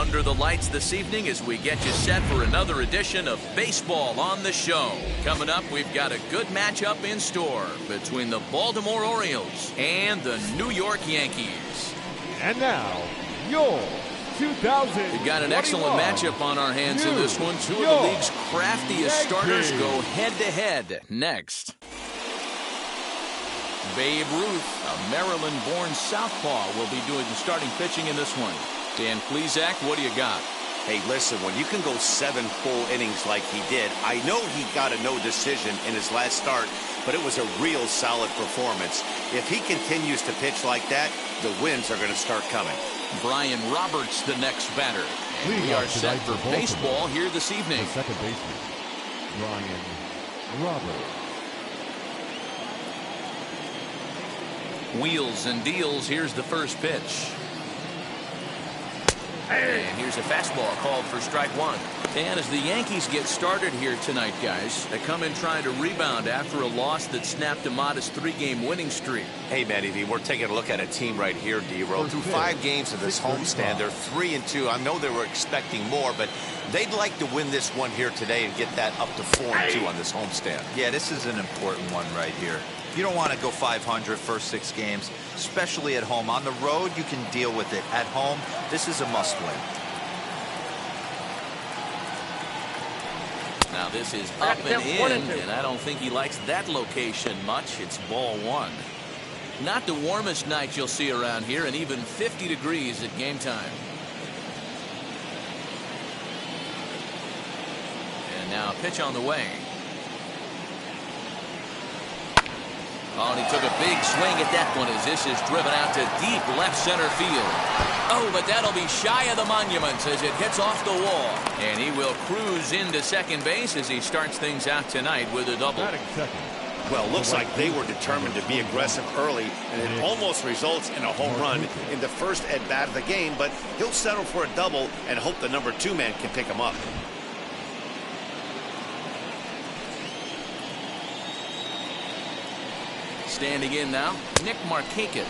under the lights this evening as we get you set for another edition of Baseball on the Show. Coming up, we've got a good matchup in store between the Baltimore Orioles and the New York Yankees. And now, your 2021 We've got an excellent matchup on our hands in this one. Two of the league's craftiest starters go head-to-head next. Babe Ruth, a Maryland-born southpaw, will be doing the starting pitching in this one. Dan Plesac, what do you got? Hey, listen, when you can go 7 full innings like he did, I know he got a no decision in his last start, but it was a real solid performance. If he continues to pitch like that, the wins are going to start coming. Brian Roberts, the next batter. And we are set for baseball here this evening. The second baseman, Brian Roberts. Wheels and deals. Here's the first pitch. And here's a fastball called for strike one. And as the Yankees get started here tonight, guys, they come in trying to rebound after a loss that snapped a modest 3-game winning streak. Hey, Manny V, we're taking a look at a team right here, D-Row. Through 5 games of this homestand, they're 3-2. I know they were expecting more, but they'd like to win this one here today and get that up to 4-2 on this homestand. Yeah, this is an important one right here. You don't want to go 500 first 6 games, especially at home. On the road, you can deal with it. At home, this is a must-win. Now this is up and in, and I don't think he likes that location much. It's ball one. Not the warmest night you'll see around here, and even 50 degrees at game time. And now a pitch on the way. Oh, and he took a big swing at that one as this is driven out to deep left center field. Oh, but that'll be shy of the monuments as it hits off the wall. And he will cruise into second base as he starts things out tonight with a double. Well, looks like they were determined to be aggressive early, and it almost results in a home run in the first at-bat of the game, but he'll settle for a double and hope the number 2 man can pick him up. Standing in now, Nick Markakis,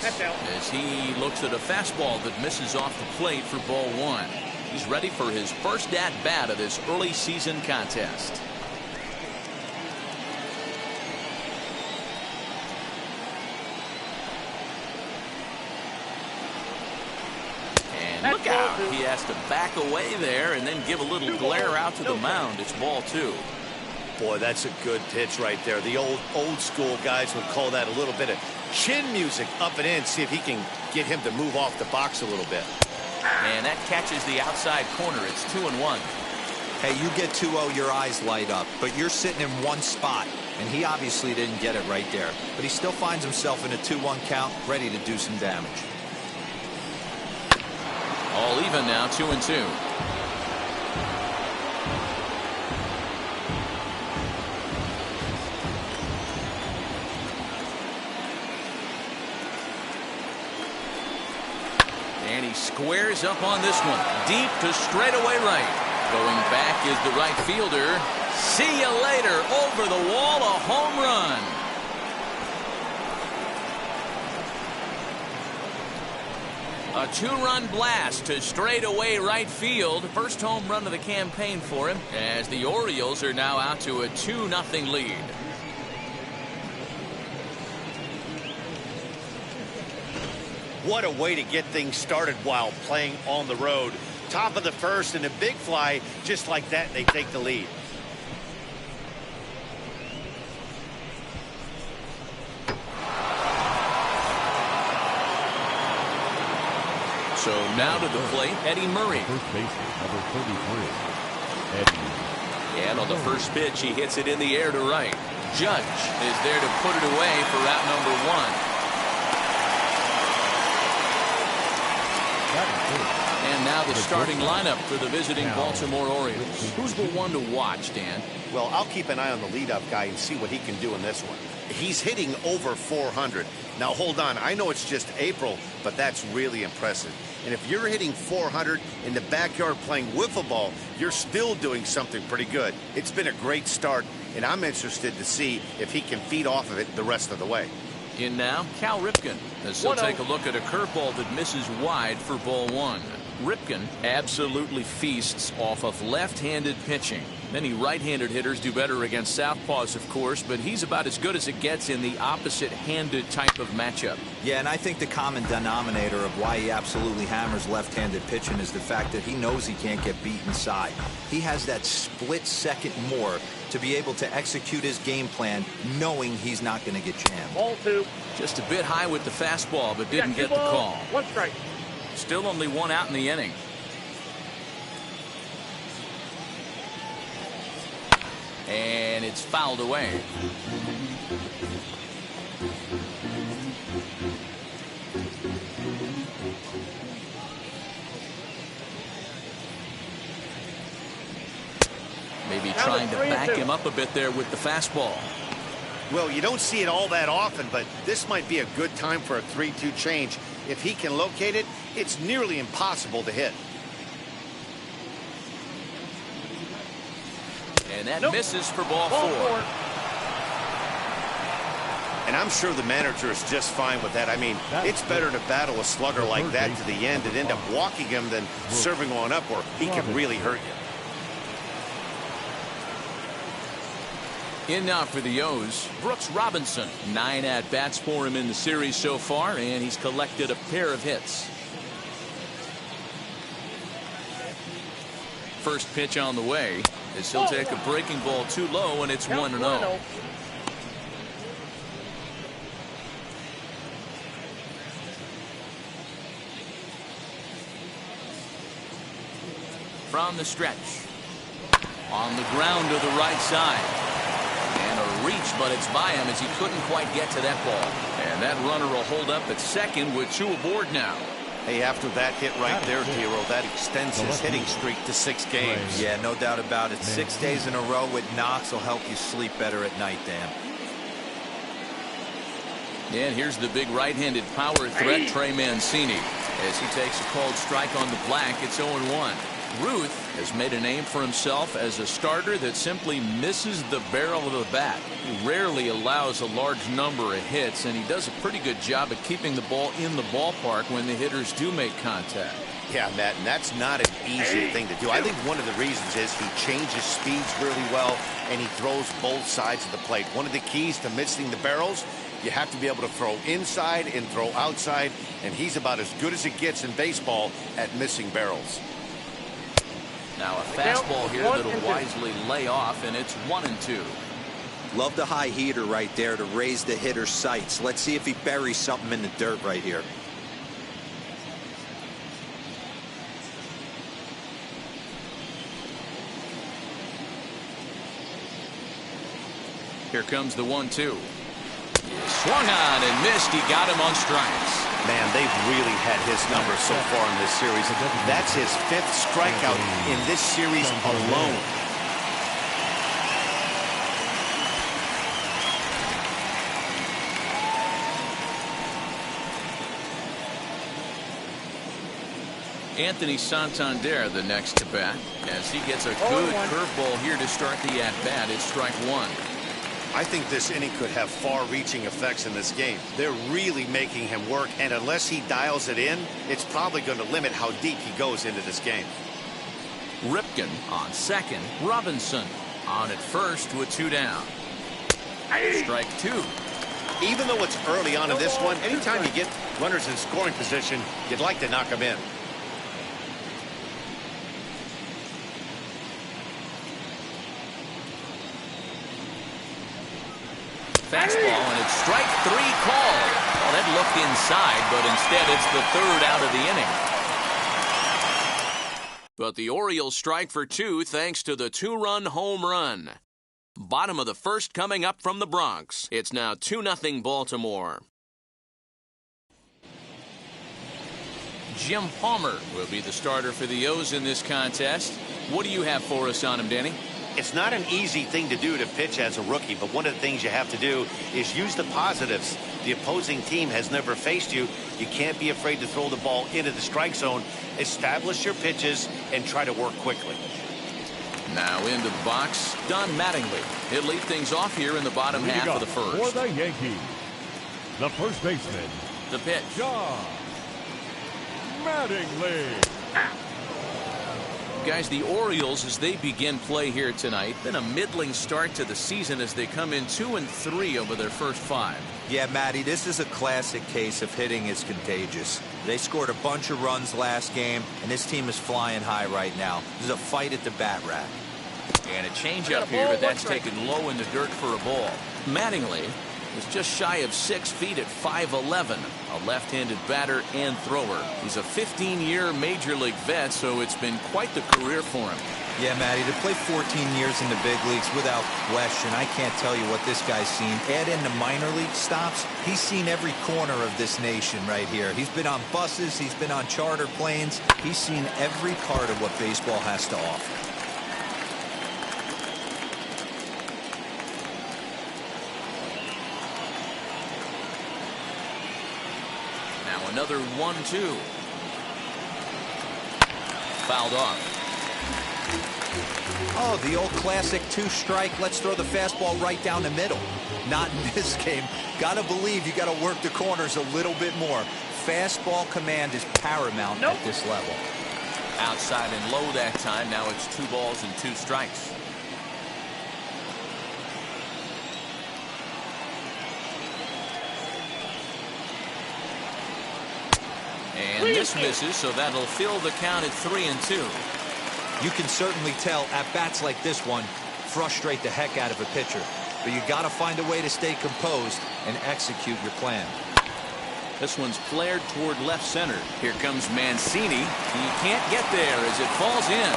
as he looks at a fastball that misses off the plate for ball one. He's ready for his first at-bat of this early season contest. And look out, he has to back away there and then give a little glare out to the mound. It's ball 2. Boy, that's a good pitch right there. The old school guys would call that a little bit of chin music up and in. See if he can get him to move off the box a little bit. And that catches the outside corner. It's 2-1. Hey, you get 2-0, your eyes light up, but you're sitting in one spot, and he obviously didn't get it right there. But he still finds himself in a 2-1 count, ready to do some damage. All even now, 2-2. And he squares up on this one. Deep to straightaway right. Going back is the right fielder. See you later. Over the wall, a home run. A 2-run blast to straightaway right field. First home run of the campaign for him, as the Orioles are now out to a 2-0 lead. What a way to get things started while playing on the road. Top of the first and a big fly, just like that, they take the lead. So now to the plate, Eddie Murray. First baseman, number 33, Eddie. And on the first pitch, he hits it in the air to right. Judge is there to put it away for out number 1. And now the starting lineup for the visiting Baltimore Orioles. Who's the one to watch, Dan? Well, I'll keep an eye on the leadoff guy and see what he can do in this one. He's hitting over 400. Now, hold on. I know it's just April, but that's really impressive. And if you're hitting 400 in the backyard playing wiffle ball, you're still doing something pretty good. It's been a great start, and I'm interested to see if he can feed off of it the rest of the way. In now, Cal Ripken. As he'll take a look at a curveball that misses wide for ball one. Ripken absolutely feasts off of left-handed pitching. Many right-handed hitters do better against southpaws, of course, but he's about as good as it gets in the opposite-handed type of matchup. Yeah, and I think the common denominator of why he absolutely hammers left-handed pitching is the fact that he knows he can't get beat inside. He has that split second more to be able to execute his game plan knowing he's not going to get jammed. Ball two. Just a bit high with the fastball, but didn't get the call. One strike. Still only one out in the inning. And it's fouled away. Maybe trying to back him up a bit there with the fastball. Well, you don't see it all that often, but this might be a good time for a 3-2 change. If he can locate it, it's nearly impossible to hit. And that misses for ball four. And I'm sure the manager is just fine with that. I mean, it's better to battle a slugger like that to the end and end up walking him than serving one up where he can really hurt you. In now for the O's, Brooks Robinson. 9 at-bats for him in the series so far, and he's collected a pair of hits. First pitch on the way, as he'll take a breaking ball too low, and it's 1-0. From the stretch. On the ground to the right side. Reach, but it's by him as he couldn't quite get to that ball. And that runner will hold up at second with 2 aboard now. Hey, after that hit right there, Tiro, that extends his hitting streak to 6 games. Yeah, no doubt about it. 6 days in a row with knocks will help you sleep better at night, Dan. And here's the big right-handed power threat, Trey Mancini. As he takes a called strike on the black, it's 0-1. Ruth has made a name for himself as a starter that simply misses the barrel of the bat. He rarely allows a large number of hits, and he does a pretty good job of keeping the ball in the ballpark when the hitters do make contact. Yeah, Matt, and that's not an easy thing to do. I think one of the reasons is he changes speeds really well, and he throws both sides of the plate. One of the keys to missing the barrels, you have to be able to throw inside and throw outside, and he's about as good as it gets in baseball at missing barrels. Now a fastball here that'll wisely lay off, and it's 1-2. Love the high heater right there to raise the hitter's sights. Let's see if he buries something in the dirt right here. Here comes the 1-2. Swung on and missed. He got him on strikes. Man, they've really had his number so far in this series. That's his 5th strikeout in this series alone. Anthony Santander the next to bat as he gets a good curveball here to start the at-bat. It's strike 1. I think this inning could have far-reaching effects in this game. They're really making him work, and unless he dials it in, it's probably going to limit how deep he goes into this game. Ripken on second. Robinson on at first with 2 down. Strike 2. Even though it's early on in this one, anytime you get runners in scoring position, you'd like to knock them in. Fastball, and it's strike 3 called. Well, that looked inside, but instead it's the 3rd out of the inning. But the Orioles strike for 2 thanks to the 2-run home run. Bottom of the 1st coming up from the Bronx. It's now 2-0 Baltimore. Jim Palmer will be the starter for the O's in this contest. What do you have for us on him, Danny? It's not an easy thing to do to pitch as a rookie, but one of the things you have to do is use the positives. The opposing team has never faced you. You can't be afraid to throw the ball into the strike zone. Establish your pitches and try to work quickly. Now into the box, Don Mattingly. He'll lead things off here in the bottom half of the 1st. For the Yankees, the first baseman, The pitch. John Mattingly. Guys, the Orioles, as they begin play here tonight, been a middling start to the season as they come in 2-3 over their first 5. Yeah, Matty, this is a classic case of hitting is contagious. They scored a bunch of runs last game, and this team is flying high right now. This is a fight at the bat rack. And a changeup here, but that's taken low in the dirt for a ball. Mattingly is just shy of 6 feet at 5'11", a left-handed batter and thrower. He's a 15-year Major League vet, so it's been quite the career for him. Yeah, Matty, to play 14 years in the big leagues, without question, I can't tell you what this guy's seen. Add in the minor league stops, he's seen every corner of this nation right here. He's been on buses, he's been on charter planes, he's seen every part of what baseball has to offer. Another 1-2. Fouled off. Oh, the old classic 2-strike. Let's throw the fastball right down the middle. Not in this game. Gotta believe you gotta work the corners a little bit more. Fastball command is paramount at this level. Outside and low that time. Now it's 2 balls and 2 strikes. And this misses, so that'll fill the count at 3-2. You can certainly tell at bats like this one frustrate the heck out of a pitcher. But you got to find a way to stay composed and execute your plan. This one's flared toward left center. Here comes Mancini. He can't get there as it falls in.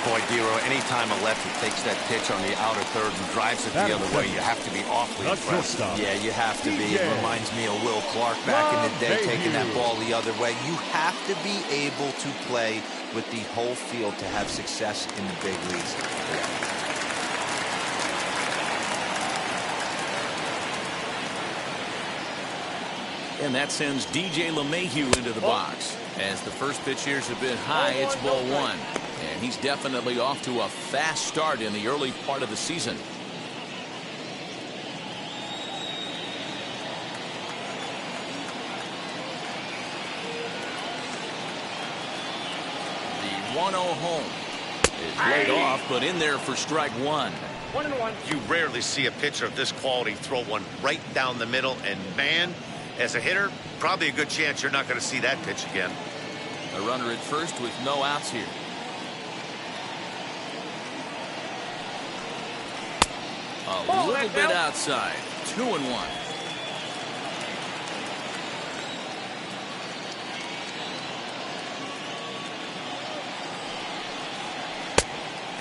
Boy, Dero, anytime a lefty takes that pitch on the outer third and drives it the other way, you have to be awfully impressed. Yeah, you have to be. It reminds me of Will Clark back in the day taking that ball the other way. You have to be able to play with the whole field to have success in the big leagues. And that sends DJ LeMahieu into the box. As the first pitch here is a bit high, it's ball 1. And he's definitely off to a fast start in the early part of the season. The 1-0 home is laid off, but in there for strike 1. 1-1. You rarely see a pitcher of this quality throw one right down the middle, and man, as a hitter, probably a good chance you're not going to see that pitch again. A runner at first with no outs here. A little bit outside. 2-1.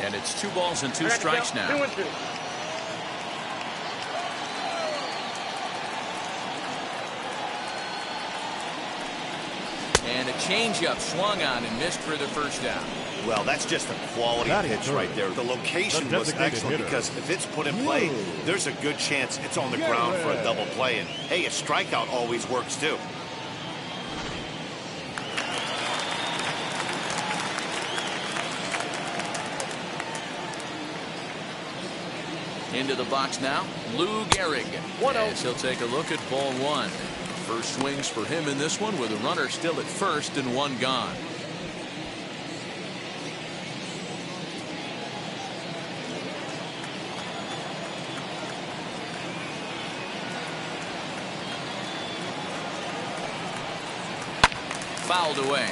And it's 2 balls and 2 strikes now. 2-2. And a changeup swung on and missed for the first down. Well, that's just a quality pitch right there. The location was excellent because if it's put in play, there's a good chance it's on the ground for a double play. And, hey, a strikeout always works, too. Into the box now, Lou Gehrig. As he'll take a look at ball 1. First swings for him in this one with a runner still at first and 1 gone. Fouled away.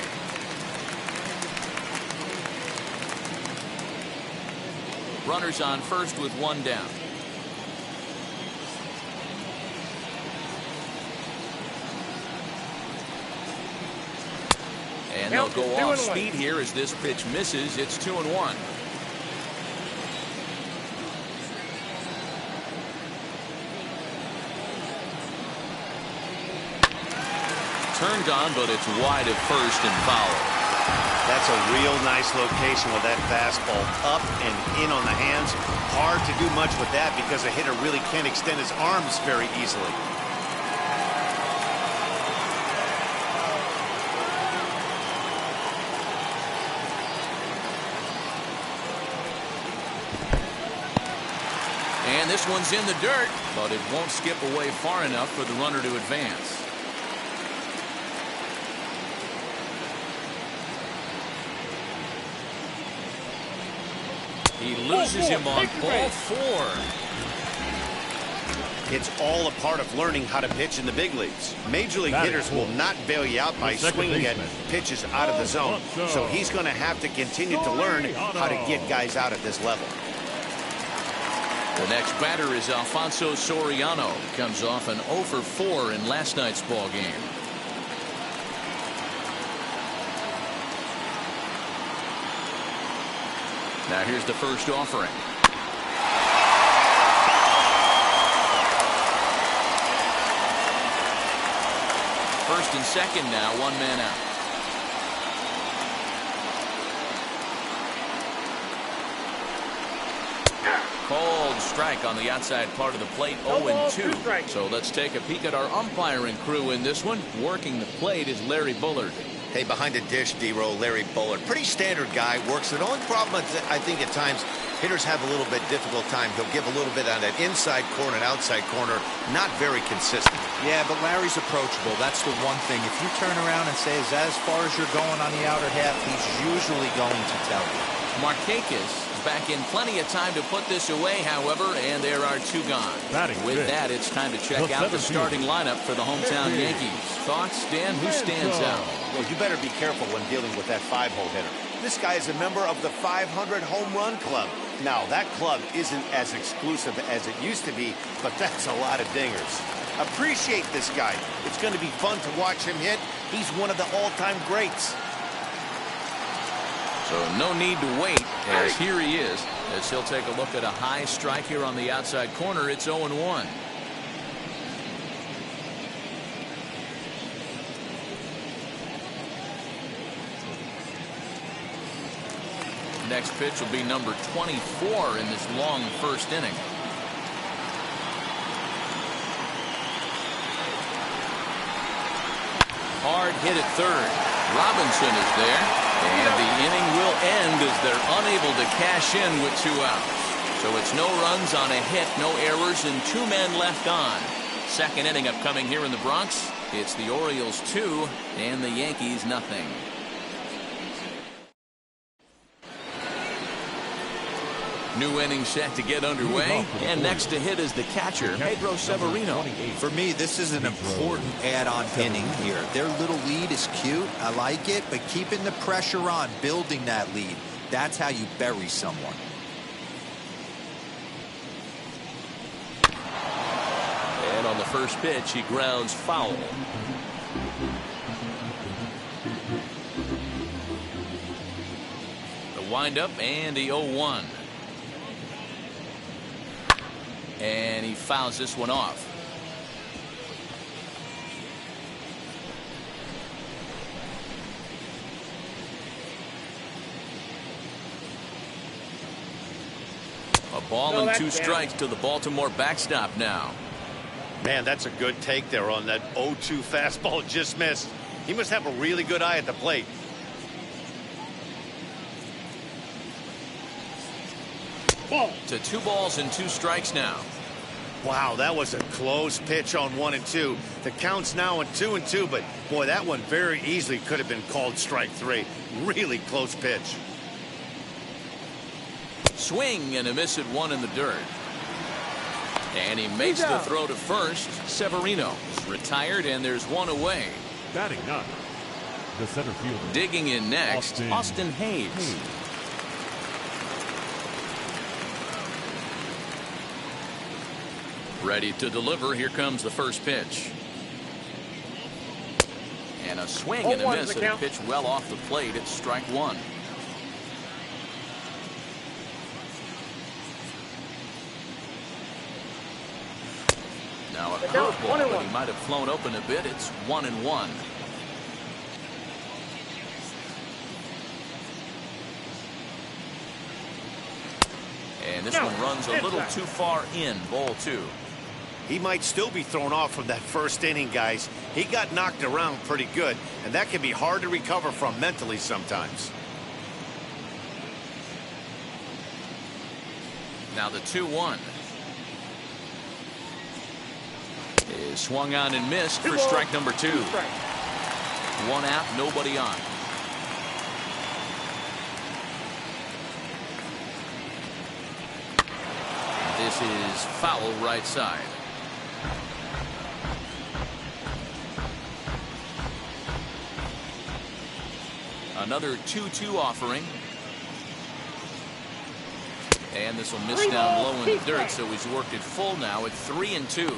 Runners on first with 1 down. And they'll go off speed here as this pitch misses. It's 2-1. Turned on, but it's wide at first and foul. That's a real nice location with that fastball up and in on the hands. Hard to do much with that because a hitter really can't extend his arms very easily. And this one's in the dirt, but it won't skip away far enough for the runner to advance. He loses him on ball 4. It's all a part of learning how to pitch in the big leagues. Major league hitters will not bail you out by swinging at pitches out of the zone. So he's going to have to continue to learn how to get guys out at this level. The next batter is Alfonso Soriano. Comes off an 0 for 4 in last night's ball game. Now here's the first offering. First and second now, 1 man out. Called strike on the outside part of the plate, 0-2. So let's take a peek at our umpiring crew in this one. Working the plate is Larry Bullard. Hey, behind the dish, D-Row, Larry Bullard. Pretty standard guy, works it. The only problem is I think at times hitters have a little bit difficult time. He'll give a little bit on that inside corner and outside corner. Not very consistent. Yeah, but Larry's approachable. That's the one thing. If you turn around and say, is that as far as you're going on the outer half, he's usually going to tell you. Markakis back in plenty of time to put this away, however, and there are 2 gone. With that, it's time to check out the starting lineup for the hometown Yankees. Thoughts, Dan? Who stands out? Well, you better be careful when dealing with that 5-hole hitter. This guy is a member of the 500 home run club. Now, that club isn't as exclusive as it used to be, but that's a lot of dingers. Appreciate this guy. It's going to be fun to watch him hit. He's one of the all-time greats. So no need to wait, as here he is, as he'll take a look at a high strike here on the outside corner. It's 0-1. Next pitch will be number 24 in this long first inning. Hard hit at third. Robinson is there, and the inning will end as they're unable to cash in with 2 outs. So it's no runs on a hit, no errors, and 2 men left on. Second inning upcoming here in the Bronx. It's the Orioles 2 and the Yankees nothing. New inning set to get underway, and next to hit is the catcher, Pedro Severino. For me, this is an important add-on inning here. Their little lead is cute. I like it, but keeping the pressure on, building that lead, that's how you bury someone. And on the first pitch, he grounds foul. The windup and the 0-1. And he fouls this one off. A ball and 2 strikes to the Baltimore backstop now. Man, that's a good take there on that 0-2 fastball. Just missed. He must have a really good eye at the plate. To 2 balls and 2 strikes now. Wow, that was a close pitch on 1 and 2. The count's now at 2 and 2, but boy, that one very easily could have been called strike 3. Really close pitch. Swing and a miss at 1 in the dirt. And he makes the throw to first. Severino is retired, and there's 1 away. Batting 9, the center fielder. Digging in next, Austin Hayes. Ready to deliver. Here comes the first pitch. And a swing and a miss, and a pitch well off the plate. It's strike 1. Now a curveball, but he might have flown open a bit. It's 1-1. And this one runs a little too far in, ball 2. He might still be thrown off from that first inning, guys. He got knocked around pretty good, and that can be hard to recover from mentally sometimes. Now the 2-1. Is swung on and missed for strike number 2. 1 out, nobody on. This is foul right side. Another 2-2 offering. And this will miss down low in the dirt, so he's worked it full now at 3-2.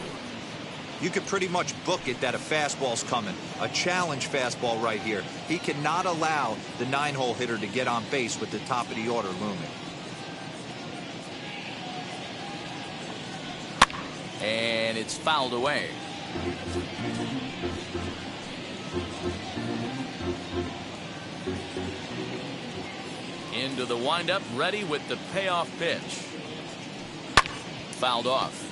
You could pretty much book it that a fastball's coming. A challenge fastball right here. He cannot allow the 9-hole hitter to get on base with the top of the order looming. And it's fouled away. Into the windup, ready with the payoff pitch. Fouled off.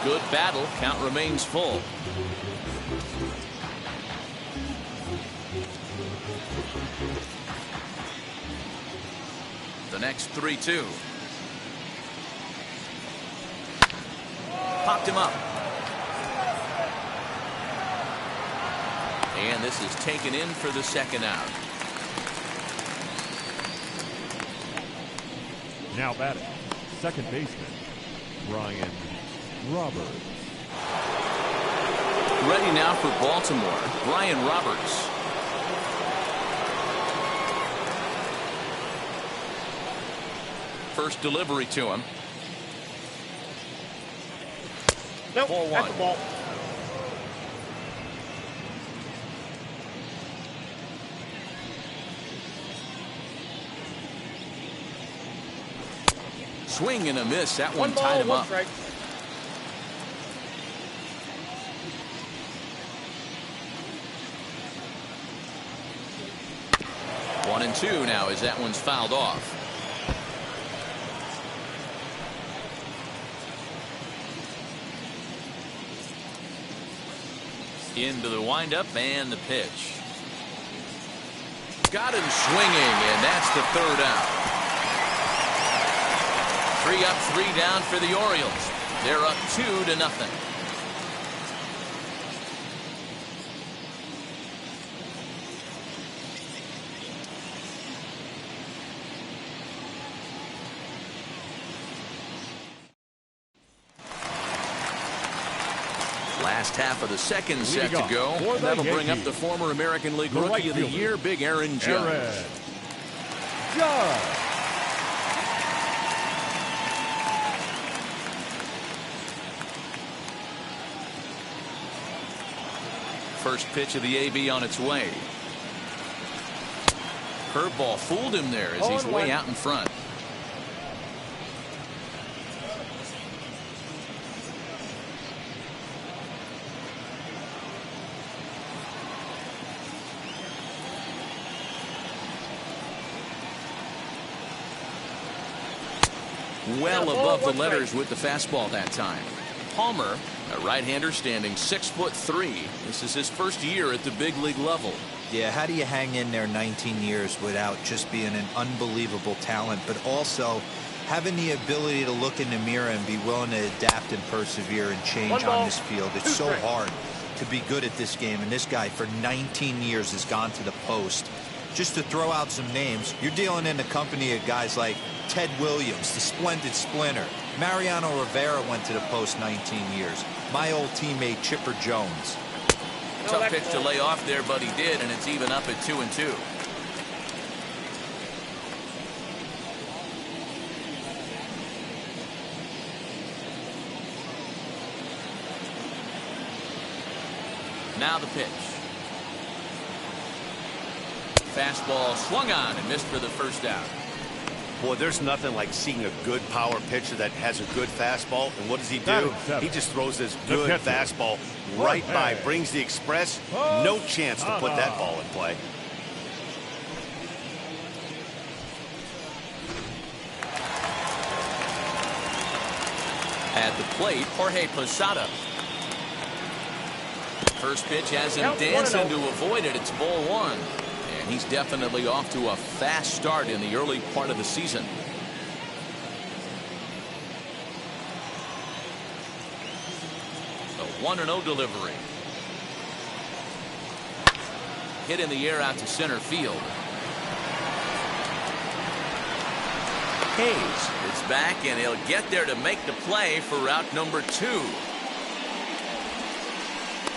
Good battle. Count remains full. The next 3-2. Popped him up. And this is taken in for the second out. Now batting, second baseman, Brian Roberts. Ready now for Baltimore, Brian Roberts. First delivery to him. Nope, 4-1. that's the ball. Swing and a miss. That one One ball, tied him one up. strike. One and two now as that one's fouled off. Into the windup and the pitch. Got him swinging, and that's the third out. 3 up, 3 down for the Orioles. They're up 2-0. Last half of the second set to go. And that'll bring up the former American League Rookie of the Year, Big Aaron Judge. First pitch of the AB on its way. Curveball fooled him there as he's way out in front. Well above the letters with the fastball that time. Palmer, a right-hander standing 6'3". This is his first year at the big league level. Yeah, how do you hang in there 19 years without just being an unbelievable talent, but also having the ability to look in the mirror and be willing to adapt and persevere and change on this field? It's so hard to be good at this game, and this guy for 19 years has gone to the post. Just to throw out some names, you're dealing in the company of guys like Ted Williams, the splendid splinter. Mariano Rivera went to the post 19 years. My old teammate Chipper Jones. Tough pitch to lay off there, but he did, and it's even up at 2-2. Now the pitch. Fastball swung on and missed for the first out. Boy, there's nothing like seeing a good power pitcher that has a good fastball. And what does he do? He just throws this good fastball right by, brings the express. No chance to put that ball in play. At the plate, Jorge Posada. First pitch has him dancing to avoid it. It's ball one. And he's definitely off to a fast start in the early part of the season. The 1-0 delivery. Hit in the air out to center field. Hayes is back, and he'll get there to make the play for route number 2.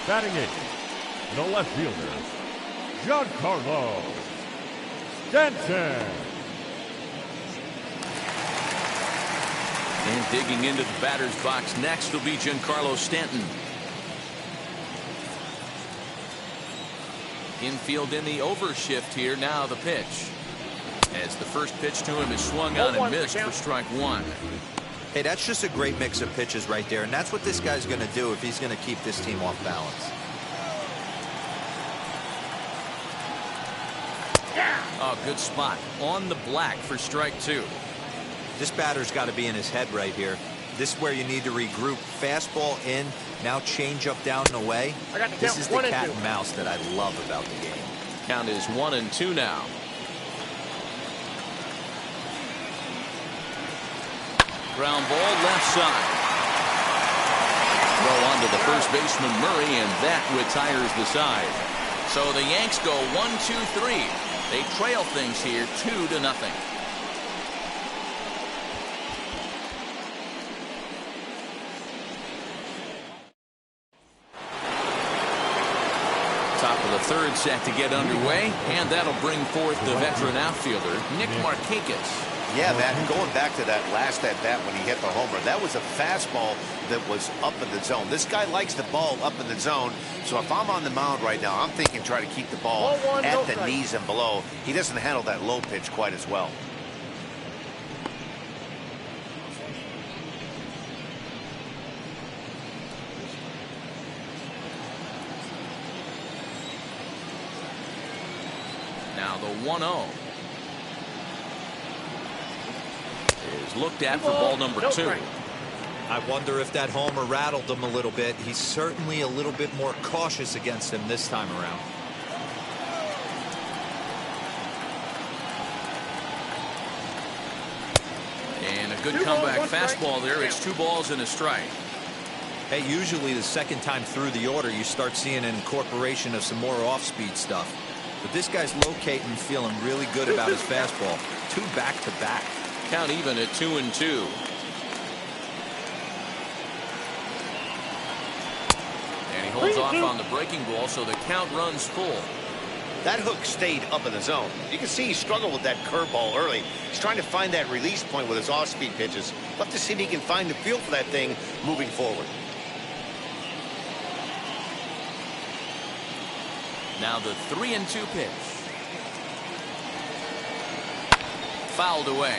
Batting it, the left fielder, Giancarlo Stanton. And digging into the batter's box next will be Giancarlo Stanton. Infield in the overshift here. Now the pitch. As the first pitch to him is swung on and missed for strike one. Hey, that's just a great mix of pitches right there, and that's what this guy's going to do if he's going to keep this team off balance. Oh, good spot on the black for strike 2. This batter's got to be in his head right here. This is where you need to regroup. Fastball in, now change up down and away. This is the cat and mouse that I love about the game. Count is 1-2 now. Ground ball left side. Throw on to the first baseman Murray, and that retires the side. So the Yanks go 1-2-3. They trail things here 2-0. Top of the third set to get underway, and that'll bring forth the veteran outfielder Nick Markakis. Yeah, Matt, going back to that last at bat when he hit the homer, that was a fastball that was up in the zone. This guy likes the ball up in the zone, so if I'm on the mound right now, I'm thinking try to keep the ball at the knees and below. He doesn't handle that low pitch quite as well. Now the 1-0. Is looked at for ball number 2. I wonder if that homer rattled him a little bit. He's certainly a little bit more cautious against him this time around. And a good comeback fastball there. It's 2 balls and a strike. Hey, usually the second time through the order you start seeing an incorporation of some more off-speed stuff. But this guy's locating, feeling really good about his fastball. 2 back-to-back. Count even at 2-2. And he holds off on the breaking ball, so the count runs full. That hook stayed up in the zone. You can see he struggled with that curveball early. He's trying to find that release point with his off-speed pitches. Love to see if he can find the feel for that thing moving forward. Now the 3-2 pitch. Fouled away.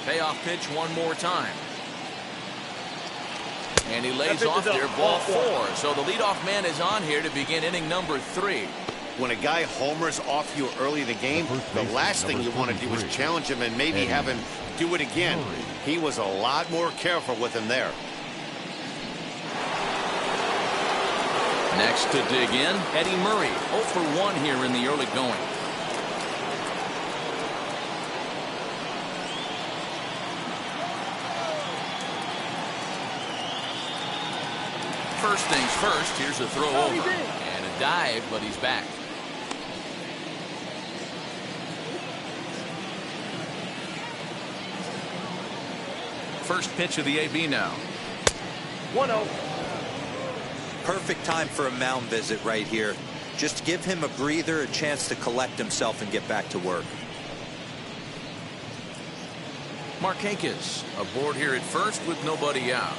Payoff pitch one more time. And he lays off there, ball 4. So the leadoff man is on here to begin inning number 3. When a guy homers off you early in the game, the last thing you want to do is challenge him and maybe have him do it again. He was a lot more careful with him there. Next to dig in, Eddie Murray, 0 for 1 here in the early going. First things first, here's a throw over and a dive, but he's back. First pitch of the AB now. 1-0. Perfect time for a mound visit right here. Just give him a breather, a chance to collect himself and get back to work. Markakis aboard here at first with nobody out.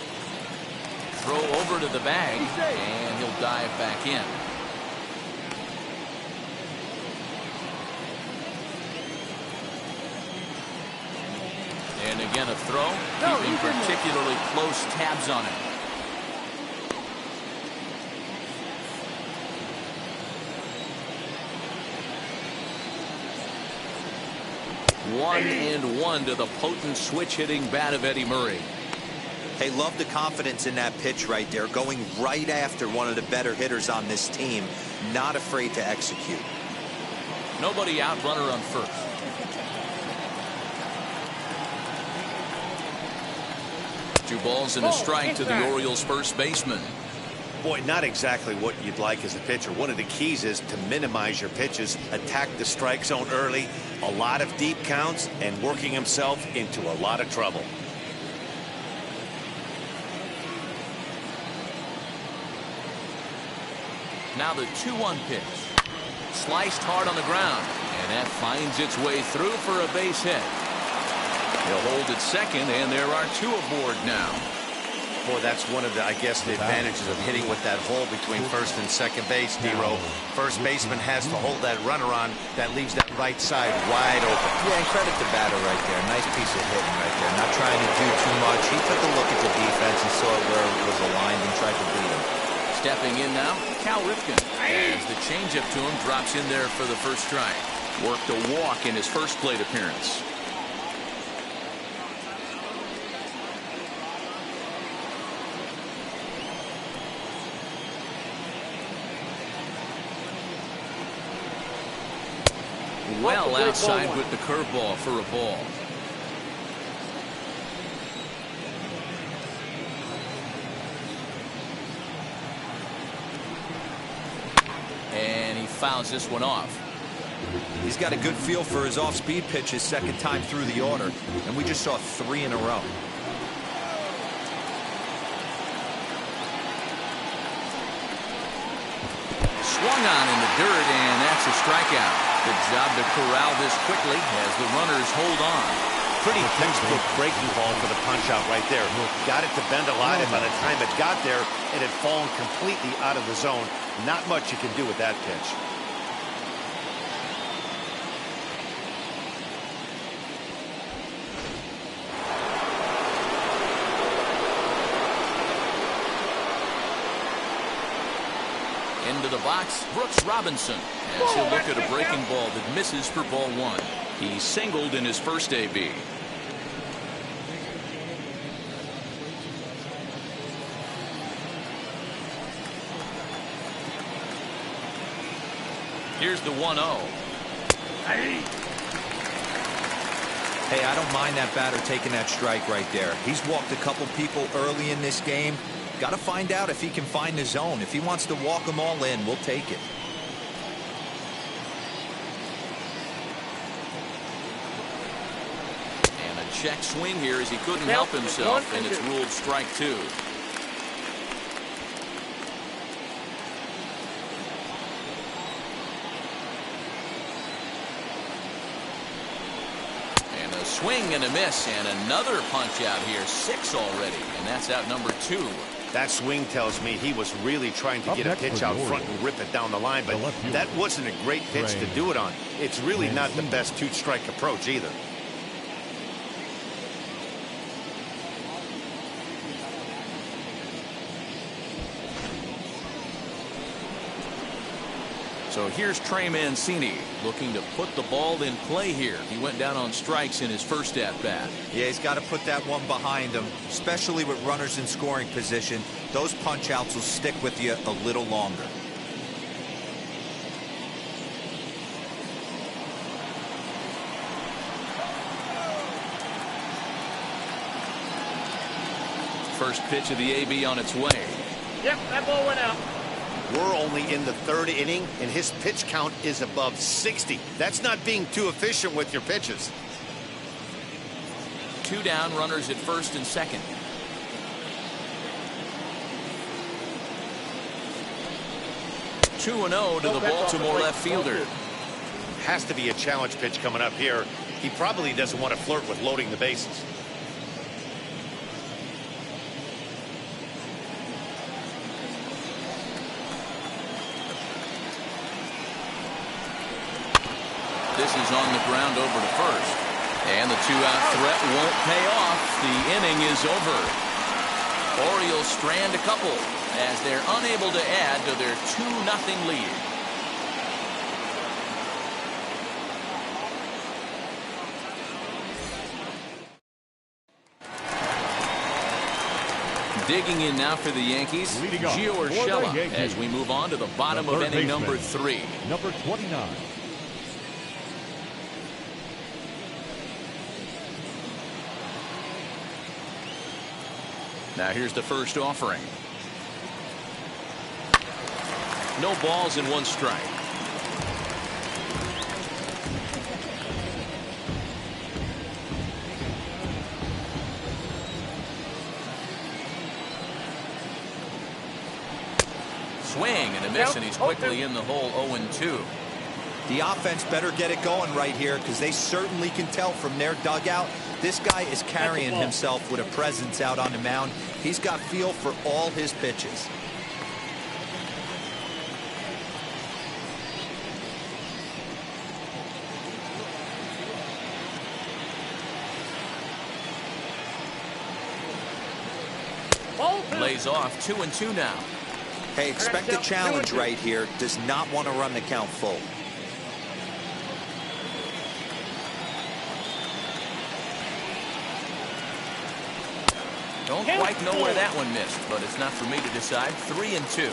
Throw over to the bag, and he'll dive back in. And again a throw, keeping particularly close tabs on it. 1-1 to the potent switch-hitting bat of Eddie Murray. Hey, love the confidence in that pitch right there, going right after one of the better hitters on this team, not afraid to execute. Nobody out, runner on first. Two balls and a strike to the Orioles first baseman. Boy, not exactly what you'd like as a pitcher. One of the keys is to minimize your pitches, attack the strike zone early, a lot of deep counts, and working himself into a lot of trouble. Now the 2-1 pitch. Sliced hard on the ground, and that finds its way through for a base hit. He'll hold at second, and there are two aboard now. Boy, that's one of the, I guess, the advantages of hitting with that hole between first and second base, D-Row. First baseman has to hold that runner on. That leaves that right side wide open. Yeah, and credit the batter right there. Nice piece of hitting right there. Not trying to do too much. He took a look at the defense and saw where it was aligned and tried to beat him. Stepping in now, Cal Ripken. As the changeup to him drops in there for the first strike. Worked a walk in his first plate appearance. Well outside with the curveball for a ball. And he fouls this one off. He's got a good feel for his off-speed pitches second time through the order, and we just saw 3 in a row. Swung on in the dirt, and that's a strikeout. Good job to corral this quickly as the runners hold on. Pretty textbook breaking ball for the punch out right there. Got it to bend a lot, and by the time it got there, it had fallen completely out of the zone. Not much you can do with that pitch. Into the box, Brooks Robinson, as he'll look at a breaking ball that misses for ball 1. He singled in his first AB. Here's the 1-0. Hey, I don't mind that batter taking that strike right there. He's walked a couple people early in this game. Got to find out if he can find the zone. If he wants to walk them all in, we'll take it. And a check swing here as he couldn't help himself, and it's ruled strike 2. And a swing and a miss, and another punch out here. 6 already, and that's out number 2. That swing tells me he was really trying to get a pitch out front and rip it down the line, but that wasn't a great pitch to do it on. It's really not the best 2-strike approach either. So here's Trey Mancini looking to put the ball in play here. He went down on strikes in his first at-bat. Yeah, he's got to put that one behind him, especially with runners in scoring position. Those punch-outs will stick with you a little longer. First pitch of the AB on its way. Yep, that ball went out. We're only in the 3rd inning, and his pitch count is above 60. That's not being too efficient with your pitches. 2 down, runners at first and second. Two 2-0 to the Baltimore left fielder. Has to be a challenge pitch coming up here. He probably doesn't want to flirt with loading the bases. This is on the ground over to first. And the 2-out threat won't pay off. The inning is over. Orioles strand a couple as they're unable to add to their 2-0 lead. Digging in now for the Yankees, Leading off Gio for the Urshela, Yankees, as we move on to the bottom the of third inning baseman, number 3. Number 29. Now here's the first offering. No balls and 1 strike. Swing and a miss, and he's quickly in the hole. 0-2. The offense better get it going right here, because they certainly can tell from their dugout this guy is carrying himself with a presence out on the mound. He's got feel for all his pitches. Lays off. 2-2 now. Hey, expect a challenge right here. Does not want to run the count full. Don't quite know where that one missed, but it's not for me to decide. 3-2.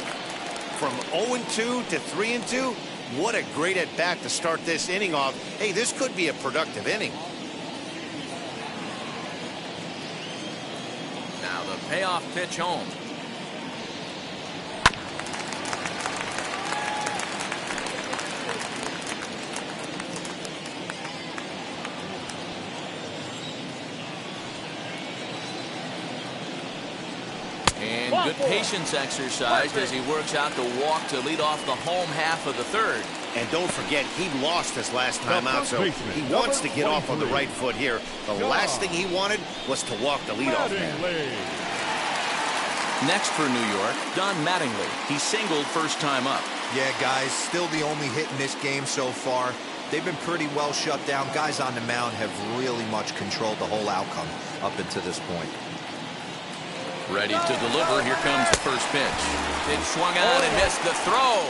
From 0-2 to 3-2, what a great at bat to start this inning off. Hey, this could be a productive inning. Now the payoff pitch home. And good patience exercise as he works out the walk to lead off the home half of the 3rd. And don't forget, he lost his last time out, so he wants to get off on the right foot here. The last thing he wanted was to walk the leadoff man. Next for New York, Don Mattingly. He singled first time up. Yeah, guys, still the only hit in this game so far. They've been pretty well shut down. Guys on the mound have really much controlled the whole outcome up until this point. Ready to deliver. Here comes the first pitch. It swung on and missed the throw.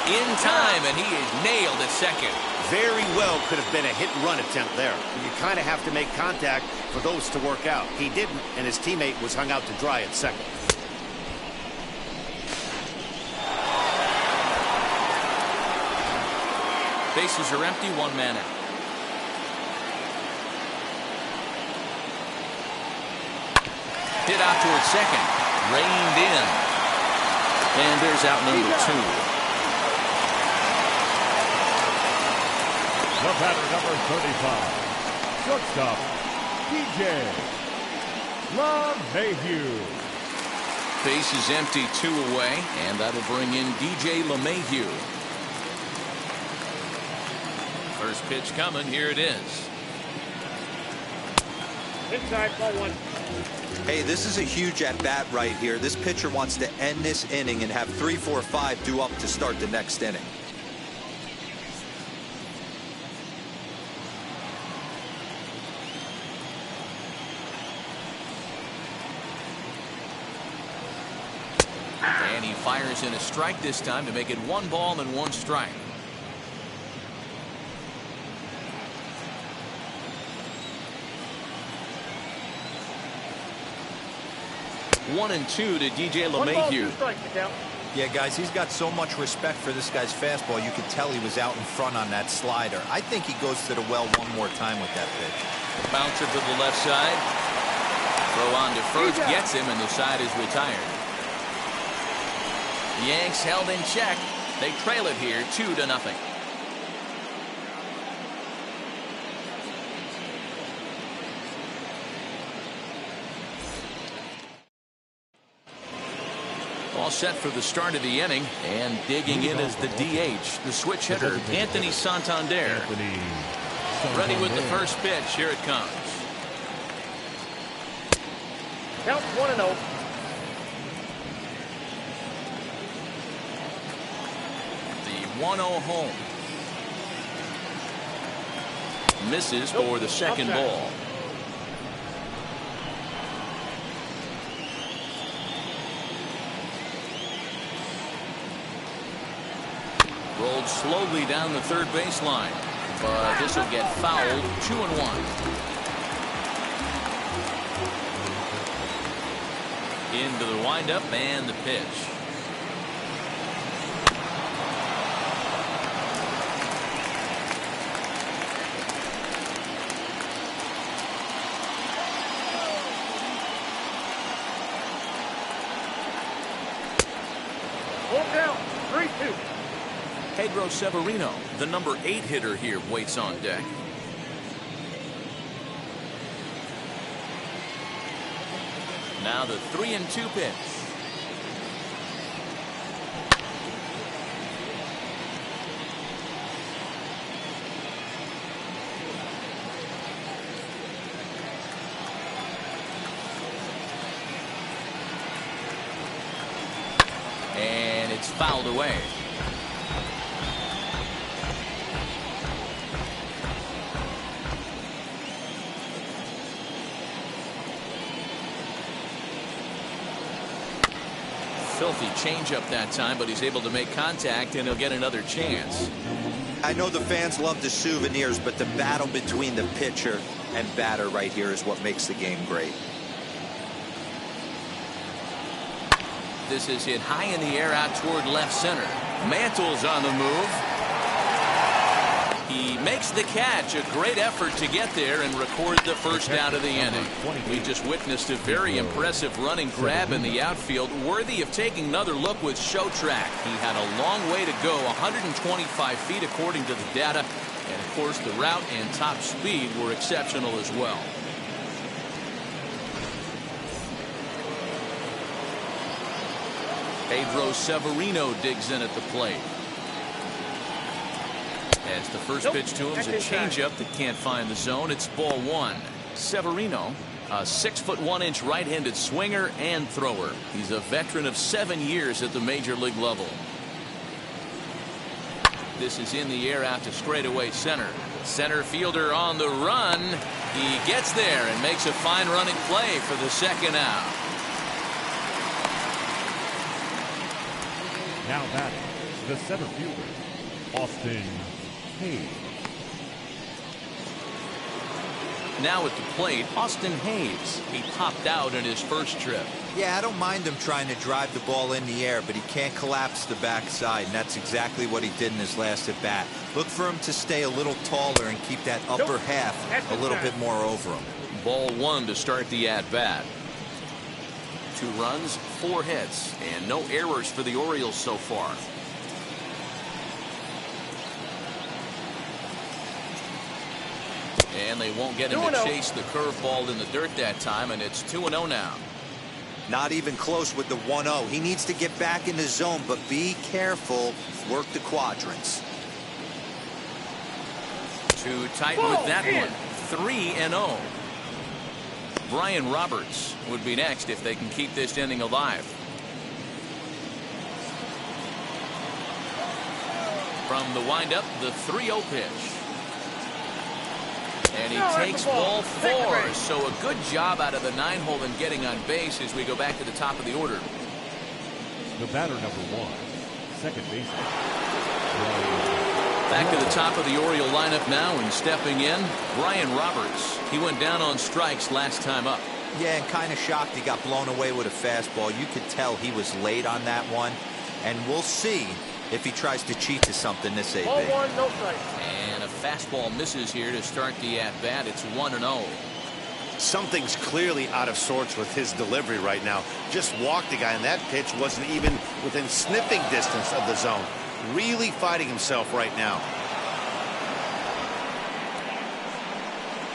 In time, and he is nailed at second. Very well could have been a hit-and-run attempt there. You kind of have to make contact for those to work out. He didn't, and his teammate was hung out to dry at second. Bases are empty, 1 man out. Hit out towards second. Reined in. And there's out number 2. The batter, number 35. Shortstop, DJ LeMahieu. Base is empty, 2 away, and that'll bring in DJ LeMahieu. First pitch coming. Here it is. Inside, ball 1. Hey, this is a huge at-bat right here. This pitcher wants to end this inning and have 3, 4, 5 due up to start the next inning. And he fires in a strike this time to make it 1 ball and 1 strike. One and 2 to DJ LeMahieu. Yeah, guys, he's got so much respect for this guy's fastball. You could tell he was out in front on that slider. I think he goes to the well one more time with that pitch. Bouncer to the left side. Throw on to first, gets him, and the side is retired. The Yanks held in check. They trail it here 2-0. All set for the start of the inning, and digging in is the DH, the switch hitter, Anthony Santander. Ready with the first pitch. Here it comes. Count 1-0. The 1-0 home. Misses for the second ball. Rolled slowly down the third baseline, but this will get fouled. 2-1. Into the windup and the pitch. Hold down. 3-2. Pedro Severino, the number 8 hitter here, waits on deck. Now the 3-2 pitch. And it's fouled away. Filthy changeup that time, but he's able to make contact, and he'll get another chance. I know the fans love the souvenirs, but the battle between the pitcher and batter right here is what makes the game great. This is hit high in the air out toward left center. Mantle's on the move. He makes the catch. A great effort to get there and record the first out of the inning. We just witnessed a very impressive running grab in the outfield, worthy of taking another look with show track. He had a long way to go, 125 feet according to the data, and of course the route and top speed were exceptional as well. Pedro Severino digs in at the plate. As the first pitch to him is a changeup that can't find the zone. It's ball one. Severino, a 6'1" right-handed swinger and thrower. He's a veteran of 7 years at the major league level. This is in the air out to straightaway center. Center fielder on the run. He gets there and makes a fine running play for the second out. Now batting, the center fielder, Austin Hayes. Now at the plate, Austin Hayes. He popped out in his first trip. Yeah, I don't mind him trying to drive the ball in the air, but he can't collapse the backside, and that's exactly what he did in his last at bat. Look for him to stay a little taller and keep that upper half a little bit more over him. Ball one to start the at bat. 2 runs, 4 hits, and no errors for the Orioles so far. And they won't get him to chase the curveball in the dirt that time, and it's 2-0 now. Not even close with the 1-0. He needs to get back in the zone, but be careful. Work the quadrants. Too tight with that one. 3-0. Brian Roberts would be next if they can keep this inning alive. From the windup, the 3-0 pitch. And he takes ball 4. So a good job out of the 9-hole in getting on base as we go back to the top of the order. The batter number 1, second baseman. Back to the top of the Oriole lineup now, and stepping in, Brian Roberts. He went down on strikes last time up. Yeah, and kind of shocked he got blown away with a fastball. You could tell he was late on that one, and we'll see if he tries to cheat to something this AB. Ball one, no strike. And a fastball misses here to start the at-bat. It's 1-0. Something's clearly out of sorts with his delivery right now. Just walked the guy, and that pitch wasn't even within sniffing distance of the zone. Really fighting himself right now.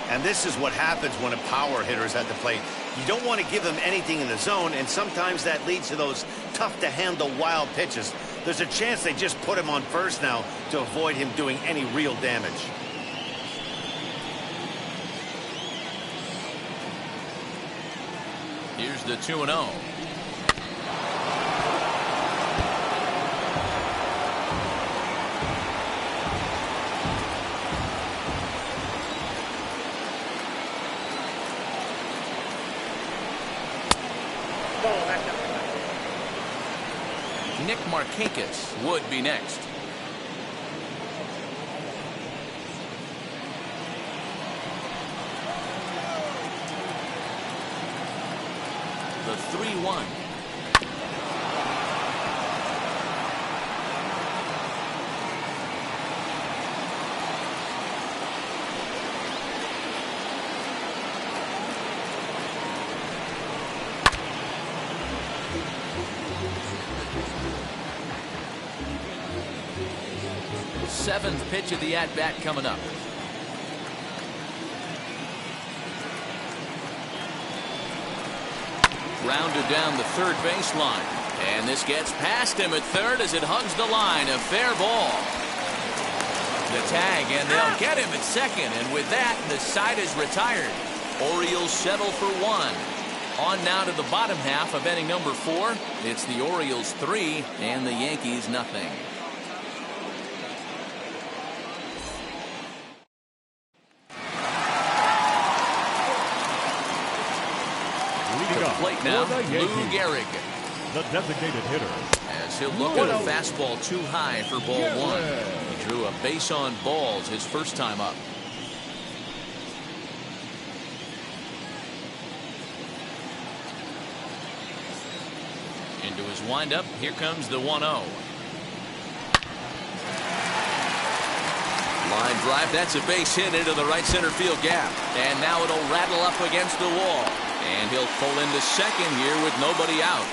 And this is what happens when a power hitter is at the plate. You don't want to give him anything in the zone, and sometimes that leads to those tough-to-handle wild pitches. There's a chance they just put him on first now to avoid him doing any real damage. Here's the 2-0. Nick Markakis would be next. The 3-1 2-1. Seventh pitch of the at-bat coming up. Grounded down the third baseline. And this gets past him at third as it hugs the line. A fair ball. The tag, and they'll get him at second. And with that, the side is retired. Orioles settle for one. On now to the bottom half of inning number 4. It's the Orioles 3 and the Yankees nothing. Plate now, Lou Gehrig. The designated hitter. As he'll look at a fastball too high for ball 1. He drew a base on balls his first time up. Into his windup, here comes the 1-0. Line drive, that's a base hit into the right center field gap. And now it'll rattle up against the wall. And he'll pull into second here with nobody out.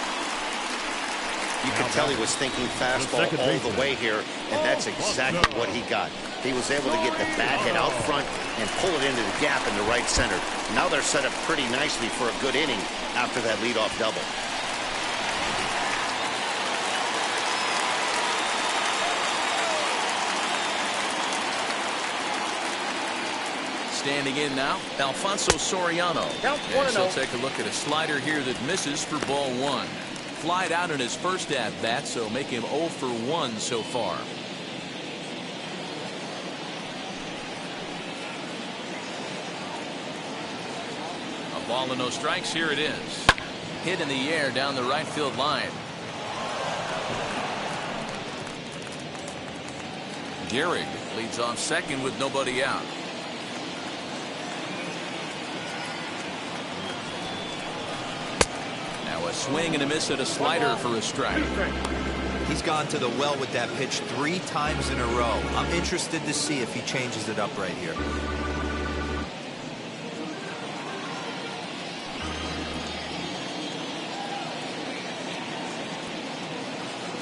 You could tell he was thinking fastball all the way here, and that's exactly what he got. He was able to get the bat hit out front and pull it into the gap in the right center. Now they're set up pretty nicely for a good inning after that leadoff double. Standing in now, Alfonso Soriano. And he'll take a look at a slider here that misses for ball 1. Flied out in his first at-bat, so make him 0 for 1 so far. A ball and no strikes. Here it is. Hit in the air down the right field line. Gehrig leads off second with nobody out. A swing and a miss at a slider for a strike. He's gone to the well with that pitch 3 times in a row. I'm interested to see if he changes it up right here.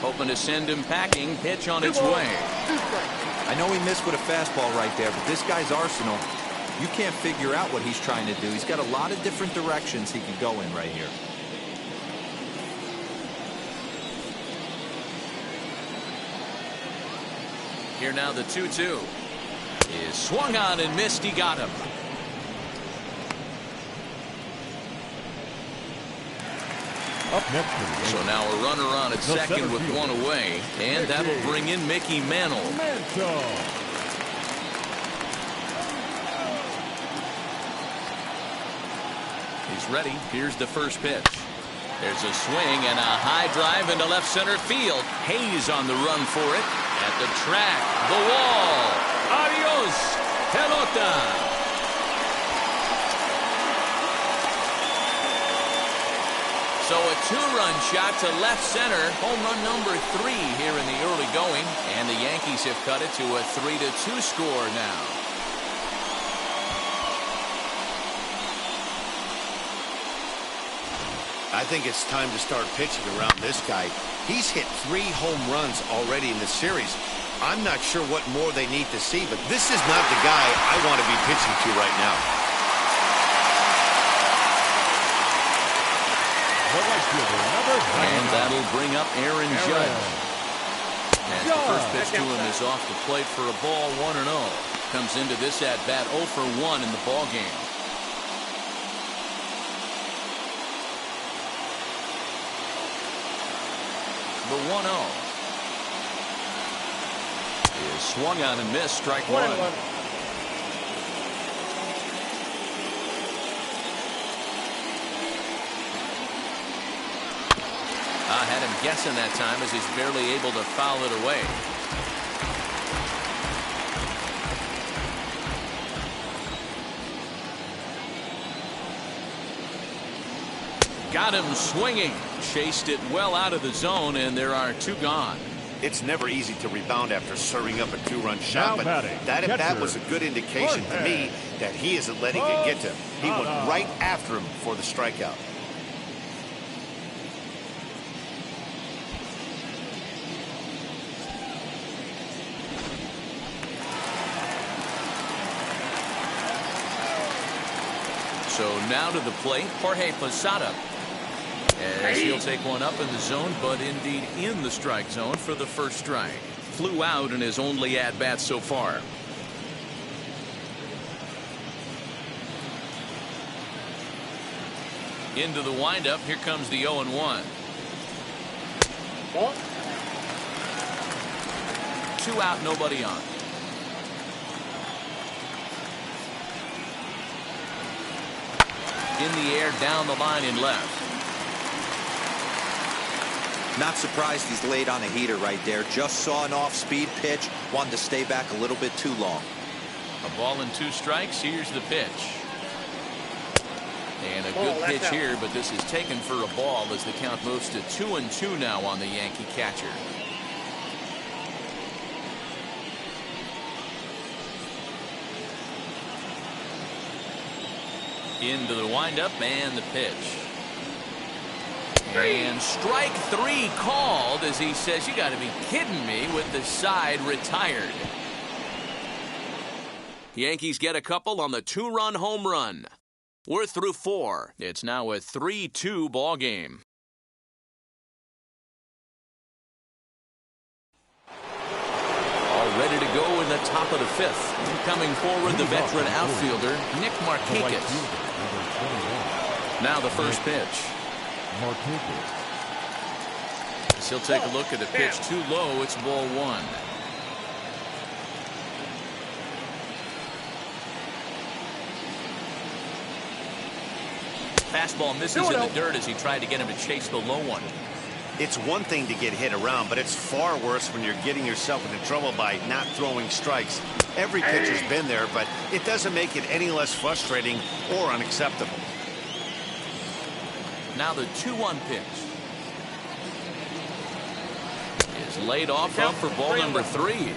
Hoping to send him packing. Pitch on its way. I know he missed with a fastball right there, but this guy's arsenal, you can't figure out what he's trying to do. He's got a lot of different directions he could go in right here. Here now the 2-2 is swung on and missed. He got him. Up next. So now a runner on at second with one away, and that'll bring in Mickey Mantle. He's ready. Here's the first pitch. There's a swing and a high drive into left center field. Hayes on the run for it. At the track, the wall. Adios, pelota. So a 2-run shot to left center. Home run number 3 here in the early going. And the Yankees have cut it to a 3-2 score now. I think it's time to start pitching around this guy. He's hit 3 home runs already in the series. I'm not sure what more they need to see, but this is not the guy I want to be pitching to right now. And that'll bring up Aaron Judge. As the first pitch to him is off the plate for a ball, 1-0. Comes into this at-bat 0 for 1 in the ballgame. The 1-0 is swung on and missed. Strike 1. I had him guessing that time as he's barely able to foul it away. Got him swinging. Chased it well out of the zone, and there are 2 gone. It's never easy to rebound after serving up a 2-run shot, Now but batting, that at bat catcher, was a good indication to me that he isn't letting it get to him. He went right after him for the strikeout. So now to the plate, Jorge Posada. As he'll take one up in the zone, but indeed in the strike zone for the first strike. Flew out in his only at-bat so far. Into the windup. Here comes the 0-1. 2 out, nobody on. In the air, down the line and left. Not surprised he's laid on a heater right there. Just saw an off-speed pitch. Wanted to stay back a little bit too long. A ball and 2 strikes. Here's the pitch. And a good pitch here, but this is taken for a ball as the count moves to 2-2 now on the Yankee catcher. Into the windup and the pitch. And strike 3 called as he says, "You got to be kidding me," with the side retired. Yankees get a couple on the 2-run home run. We're through 4. It's now a 3-2 ball game. All ready to go in the top of the 5th. Coming forward, the veteran outfielder, Nick Markakis. Now the first pitch. He'll take a look at the pitch. Too low. It's ball 1. Fastball misses in the dirt as he tried to get him to chase the low one. It's one thing to get hit around, but it's far worse when you're getting yourself into trouble by not throwing strikes. Every pitcher's been there, but it doesn't make it any less frustrating or unacceptable. Now the 2-1 pitch is laid off up for ball number 3.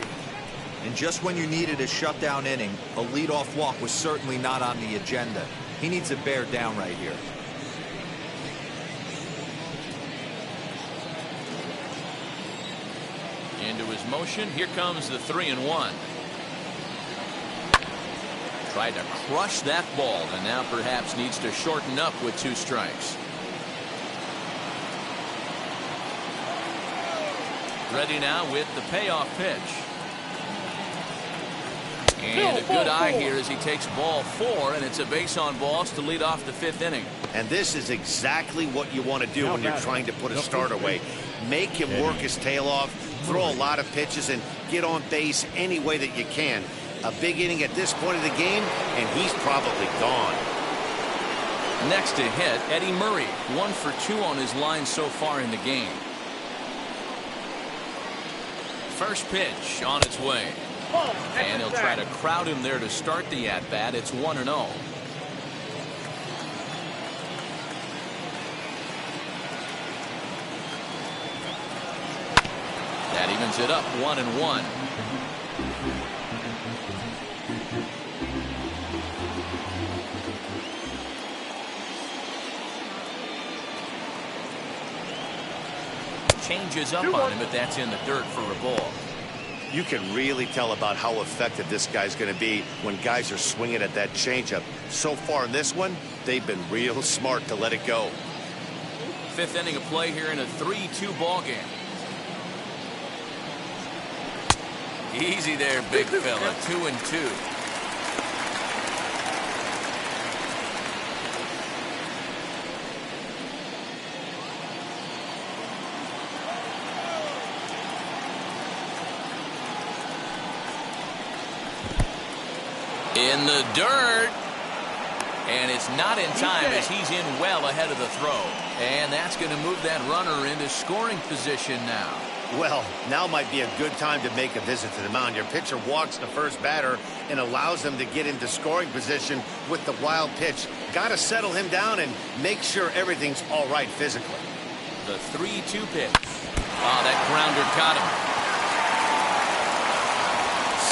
And just when you needed a shutdown inning, a leadoff walk was certainly not on the agenda. He needs to bear down right here. Into his motion. Here comes the 3-1. Tried to crush that ball, and now perhaps needs to shorten up with 2 strikes. Ready now with the payoff pitch. And a good eye here as he takes ball 4, and it's a base on balls to lead off the 5th inning. And this is exactly what you want to do when you're trying to put a start away. Make him work his tail off, throw a lot of pitches, and get on base any way that you can. A big inning at this point of the game, and he's probably gone. Next to hit, Eddie Murray. 1 for 2 on his line so far in the game. First pitch on its way. And he'll try to crowd him there to start the at-bat. It's 1-0. That evens it up 1-1. Changes up on him, but that's in the dirt for a ball. You can really tell about how effective this guy's going to be when guys are swinging at that changeup. So far in this one, they've been real smart to let it go. 5th inning of play here in a 3-2 ball game. Easy there, big fella. 2-2. In the dirt, and it's not in time as he's in well ahead of the throw, and that's going to move that runner into scoring position now. Well, now might be a good time to make a visit to the mound. Your pitcher walks the first batter and allows him to get into scoring position with the wild pitch. Got to settle him down and make sure everything's all right physically. The 3-2 pitch. Oh, that grounder caught him.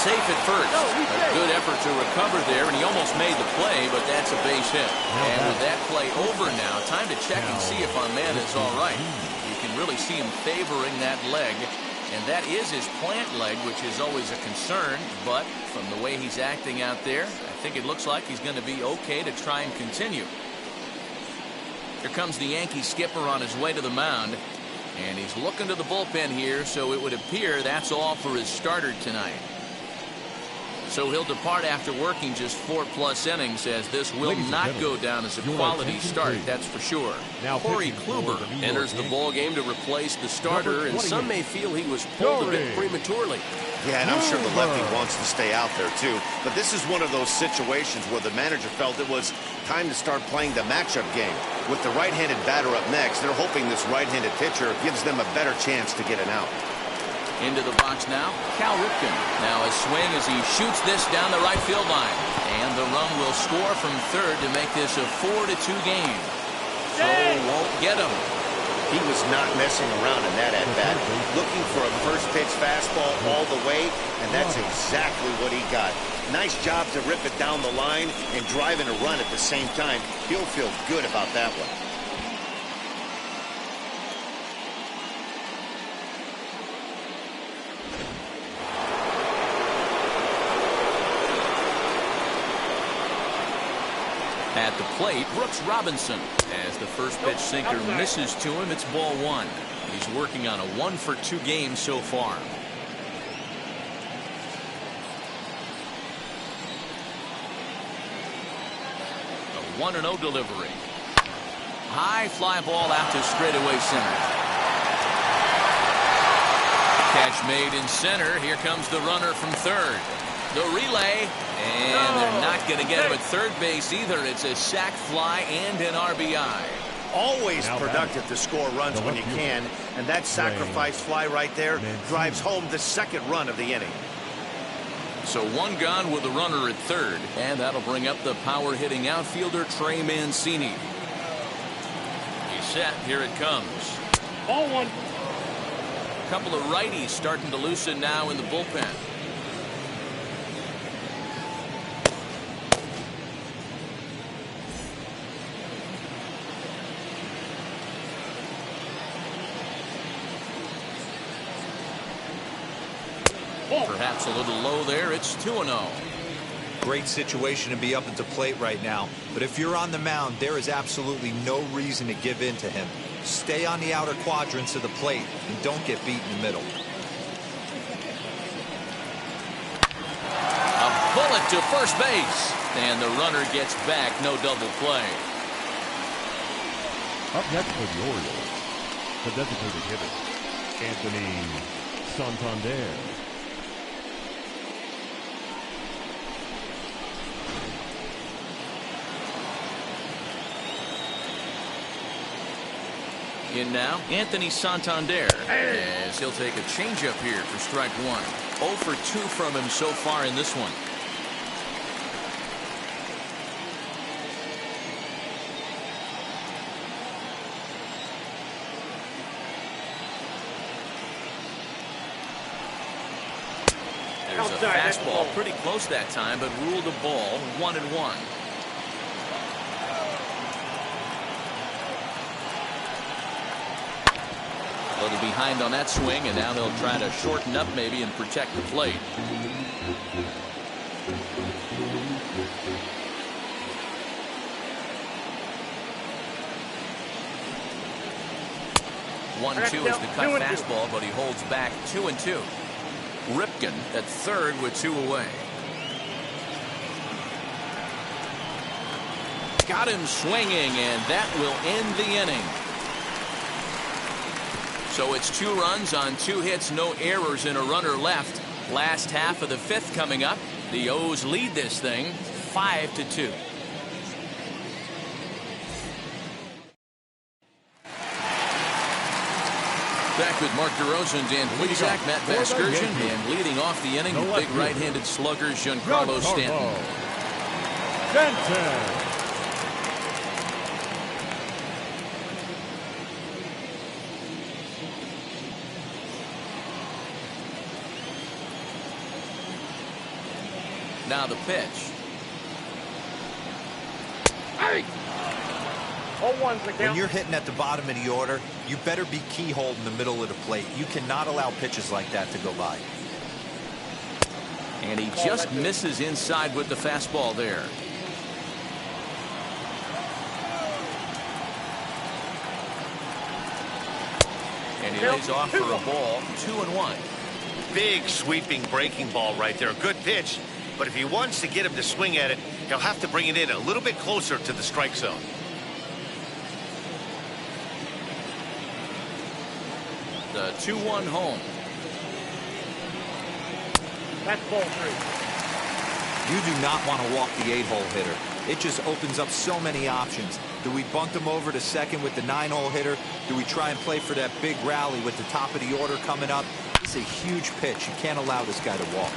Safe at first. A good effort to recover there, and he almost made the play, but that's a base hit. And with that play over now, time to check and see if our man is all right. You can really see him favoring that leg, and that is his plant leg, which is always a concern, but from the way he's acting out there, I think it looks like he's going to be okay to try and continue. Here comes the Yankee skipper on his way to the mound, and he's looking to the bullpen here, so it would appear that's all for his starter tonight. So he'll depart after working just 4+ innings, as this will not go down as a quality start, that's for sure. Now Corey Kluber enters the ball game to replace the starter, and some may feel he was pulled a bit prematurely. Yeah, and I'm sure the lefty wants to stay out there too. But this is one of those situations where the manager felt it was time to start playing the matchup game. With the right-handed batter up next, they're hoping this right-handed pitcher gives them a better chance to get an out. Into the box now, Cal Ripken. Now a swing as he shoots this down the right field line. And the run will score from third to make this a 4-2 game. So won't get him. He was not messing around in that at-bat. Looking for a first-pitch fastball all the way, and that's exactly what he got. Nice job to rip it down the line and drive in a run at the same time. He'll feel good about that one. At the plate, Brooks Robinson. As the first pitch sinker misses to him, it's ball 1. He's working on a 1-for-2 game so far. A 1-0 delivery. High fly ball out to straightaway center. Catch made in center. Here comes the runner from third. The relay, and they're not going to get him at third base either. It's a sac fly and an RBI. Always productive to score runs when you can, and that sacrifice fly right there drives home the second run of the inning. So one gone with the runner at third, and that'll bring up the power-hitting outfielder Trey Mancini. He's set. Here it comes. Ball 1. A couple of righties starting to loosen now in the bullpen. Perhaps a little low there. It's 2-0. Great situation to be up at the plate right now. But if you're on the mound, there is absolutely no reason to give in to him. Stay on the outer quadrants of the plate and don't get beat in the middle. A bullet to first base. And the runner gets back. No double play. Up next for the Orioles, the designated hitter, Anthony Santander. In now, Anthony Santander, as he'll take a changeup here for strike 1. 0 for 2 from him so far in this one. There's a fastball pretty close that time, but ruled a ball. 1-1. A little behind on that swing, and now he'll try to shorten up maybe and protect the plate. One, 2 is the cut fastball, but he holds back 2-2. Ripken at third with 2 away. Got him swinging, and that will end the inning. So it's 2 runs on 2 hits, no errors, and a runner left. Last half of the 5th coming up. The O's lead this thing 5-2. Back with Mark DeRosa and Dan Plesac, Matt Vasgersian, and leading off the inning, the big right-handed slugger, Giancarlo Stanton. Now the pitch. Hey! 0-1's the count. When you're hitting at the bottom of the order, you better be keyholed in the middle of the plate. You cannot allow pitches like that to go by. And he just misses inside with the fastball there. And he lays off for a ball, 2-1. Big sweeping breaking ball right there. Good pitch. But if he wants to get him to swing at it, he'll have to bring it in a little bit closer to the strike zone. The 2-1 home. That's ball 3. You do not want to walk the 8-hole hitter. It just opens up so many options. Do we bunt him over to second with the 9-hole hitter? Do we try and play for that big rally with the top of the order coming up? It's a huge pitch. You can't allow this guy to walk.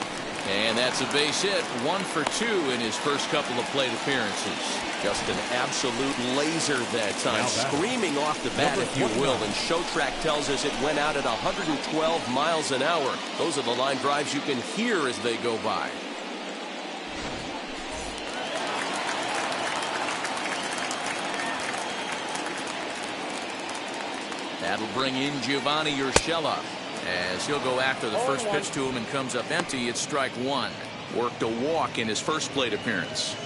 And that's a base hit. 1 for 2 in his first couple of plate appearances. Just an absolute laser that time, screaming off the bat, if you will. And ShowTrack tells us it went out at 112 miles an hour. Those are the line drives you can hear as they go by. That'll bring in Giovanni Urshela, as he'll go after the first pitch to him and comes up empty. It's strike 1. Worked a walk in his first plate appearance.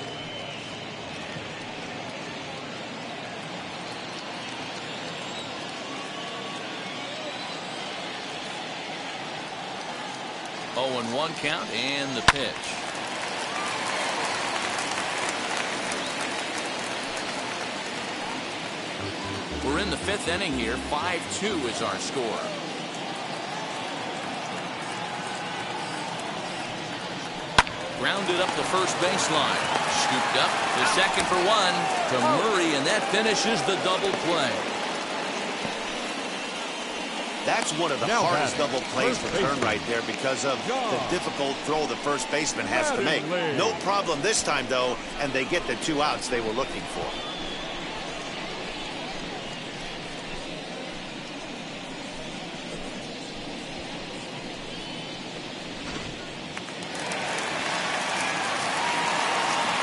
Oh, and 1 count, and the pitch. We're in the 5th inning here. 5-2 is our score. Grounded up the first baseline. Scooped up to second for 1 to Murray, and that finishes the double play. That's one of the hardest double plays return right there because of the difficult throw the first baseman has to make. No problem this time, though, and they get the 2 outs they were looking for.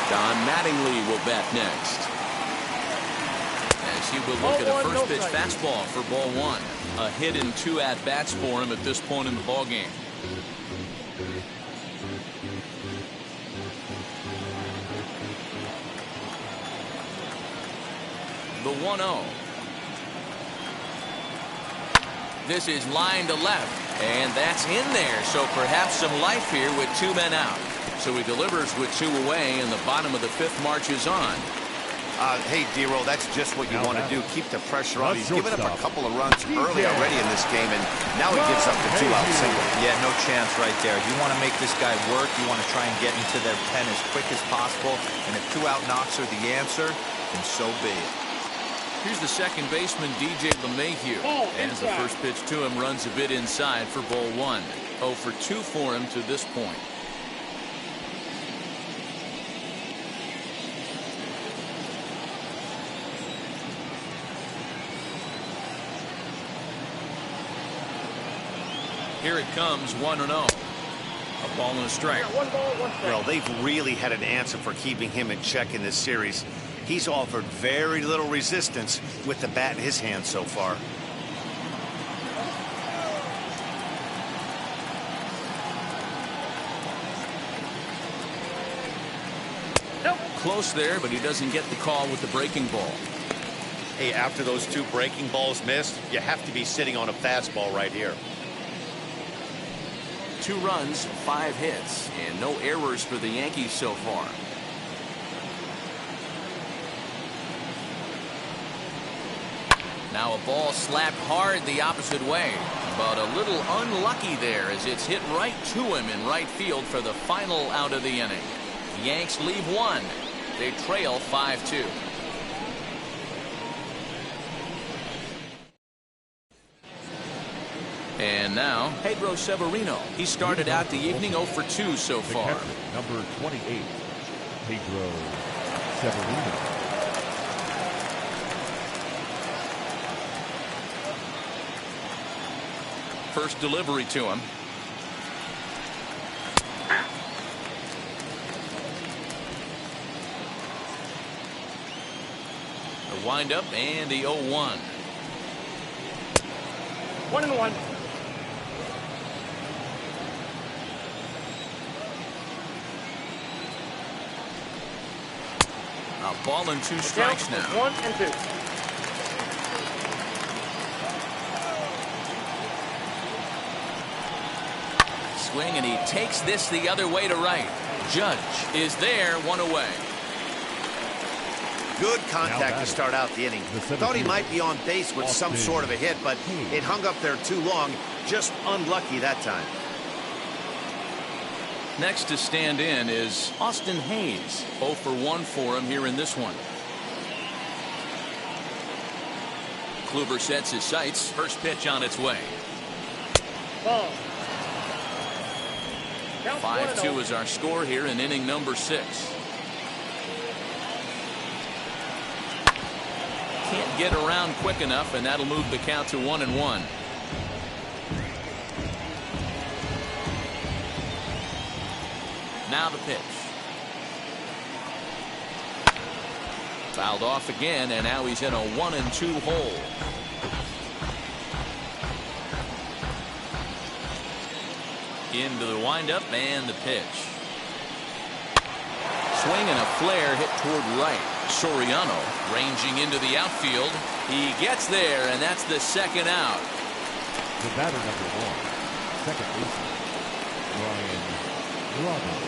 Don Mattingly will bat next, as he will look at a first pitch fastball for ball 1. A hit in 2 at-bats for him at this point in the ballgame. The 1-0. This is line to left, and that's in there, so perhaps some life here with 2 men out. So he delivers with 2 away, and the bottom of the 5th marches on. Hey, Dero, that's just what you want to do. Keep the pressure on. He's given up a couple of runs early already in this game, and now he gives up the 2-out single. Yeah, no chance right there. You want to make this guy work. You want to try and get into their pen as quick as possible. And if 2-out knocks are the answer, then so be it. Here's the second baseman, DJ LeMahieu. As the first pitch to him runs a bit inside for ball 1. 0 for 2 for him to this point. Here it comes, 1-0. A ball and a strike. 1 ball, 1 strike. Well, they've really had an answer for keeping him in check in this series. He's offered very little resistance with the bat in his hand so far. Close there, but he doesn't get the call with the breaking ball. Hey, after those 2 breaking balls missed, you have to be sitting on a fastball right here. 2 runs, 5 hits, and no errors for the Yankees so far. Now a ball slapped hard the opposite way, but a little unlucky there as it's hit right to him in right field for the final out of the inning. The Yanks leave 1. They trail 5-2. And now, Pedro Severino. He started out the evening 0 for 2 so far. Catcher, number 28, Pedro Severino. First delivery to him. The windup and the 0-1. 1-1. A ball and 2 strikes now. 1-2. Swing, and he takes this the other way to right. Judge is there, 1 away. Good contact to start out the inning. Thought he might be on base with some sort of a hit, but it hung up there too long. Just unlucky that time. Next to stand in is Austin Hayes. 0 for 1 for him here in this one. Kluber sets his sights. First pitch on its way. Ball. Count 5-2 is our score here in inning number 6. Can't get around quick enough, and that'll move the count to 1-1. Now the pitch. Fouled off again, and now he's in a 1-2 hole. Into the windup and the pitch. Swing and a flare hit toward right. Soriano ranging into the outfield. He gets there, and that's the second out. The batter, number 1, second baseman, Brian Roberts.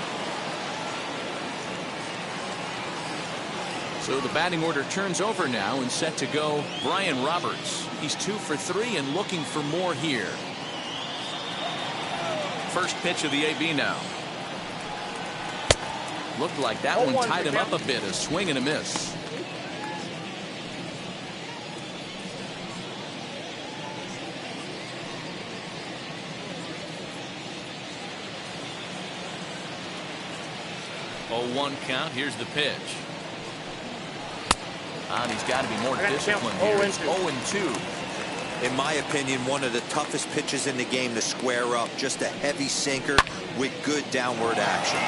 So the batting order turns over now, and set to go Brian Roberts. He's 2 for 3 and looking for more here. First pitch of the AB now. Looked like that one tied him up a bit. A swing and a miss. Oh, 1 count. Here's the pitch. And he's got to be more disciplined here. It's 0-2. In my opinion, one of the toughest pitches in the game to square up. Just a heavy sinker with good downward action.